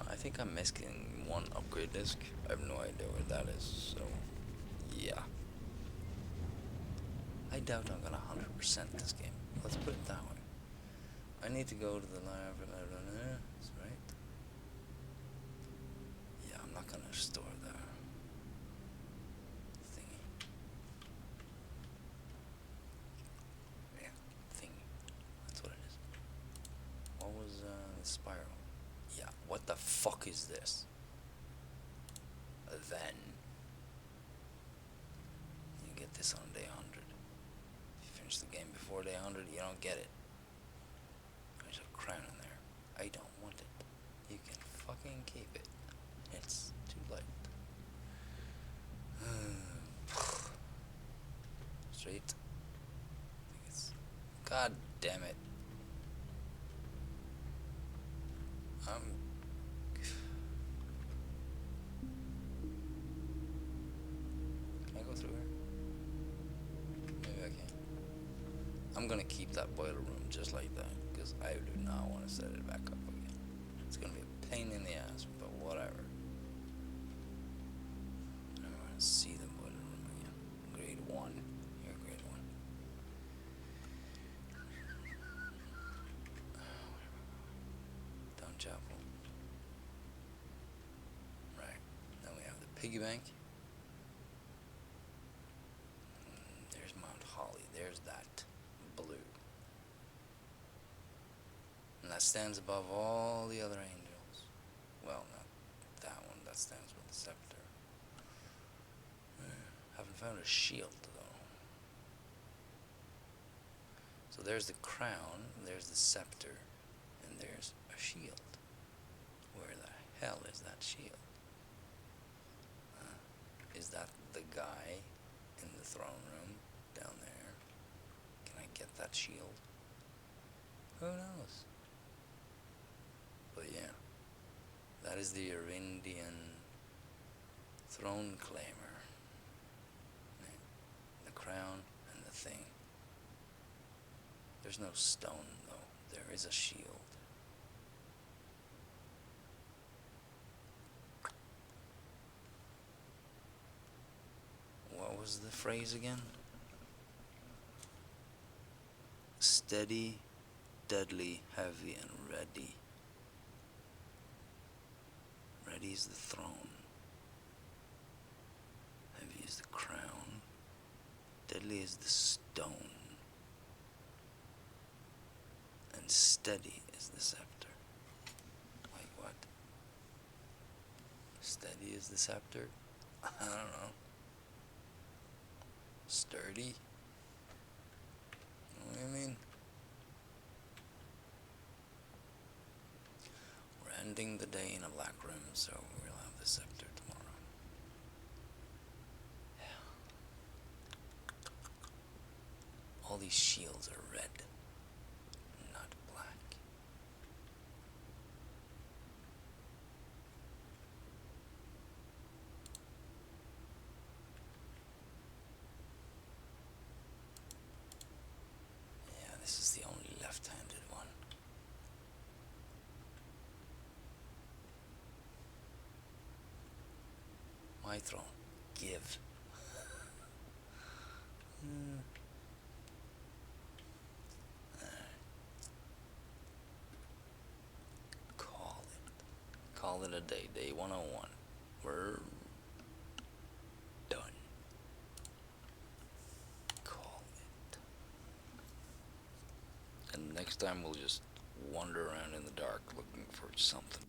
I think I'm missing one upgrade disc. I have no idea where that is, so yeah. I doubt I'm gonna 100% this game. Let's put it that way. I need to go to the library. That's right. Yeah, I'm not gonna store the thingy. Yeah, thingy. That's what it is. What was the spiral? Yeah, what the fuck is this? Then you get this on day 100. If you finish the game before day 100, you don't get it. There's a crown in there. I don't want it. You can fucking keep it. It's too late. Straight. God damn it. Can I go through here? Maybe I can. I'm gonna keep that boiler room just like that, because I do not want to set it back up again. It's gonna be a pain in the ass, but whatever. I want to see the boiler room again. Grade 1. Here, grade 1. Down chapel. Right. Then we have the piggy bank. There's Mount Holly. There's that blue. And that stands above all the other angels. Well, not that one. That stands with the scepter. Haven't found a shield, though. So there's the crown, there's the scepter, and there's a shield. Where the hell is that shield? Is that the guy in the throne room down there? Can I get that shield? Who knows? But yeah, that is the Arindian throne claimer. The crown and the thing. There's no stone, though. There is a shield. What was the phrase again? Steady, deadly, heavy, and ready. Ready is the throne. Heavy is the crown. Deadly is the stone. And steady is the scepter. Like what? Steady is the scepter? I don't know. Sturdy? What do you mean? We're ending the day in a black room, so we'll have the scepter tomorrow. Yeah. All these shields are red, not black. Yeah, this is the only left-handed one. My throne. Give. Call it a day. Day 101. We're done. Call it. And next time we'll just wander around in the dark looking for something.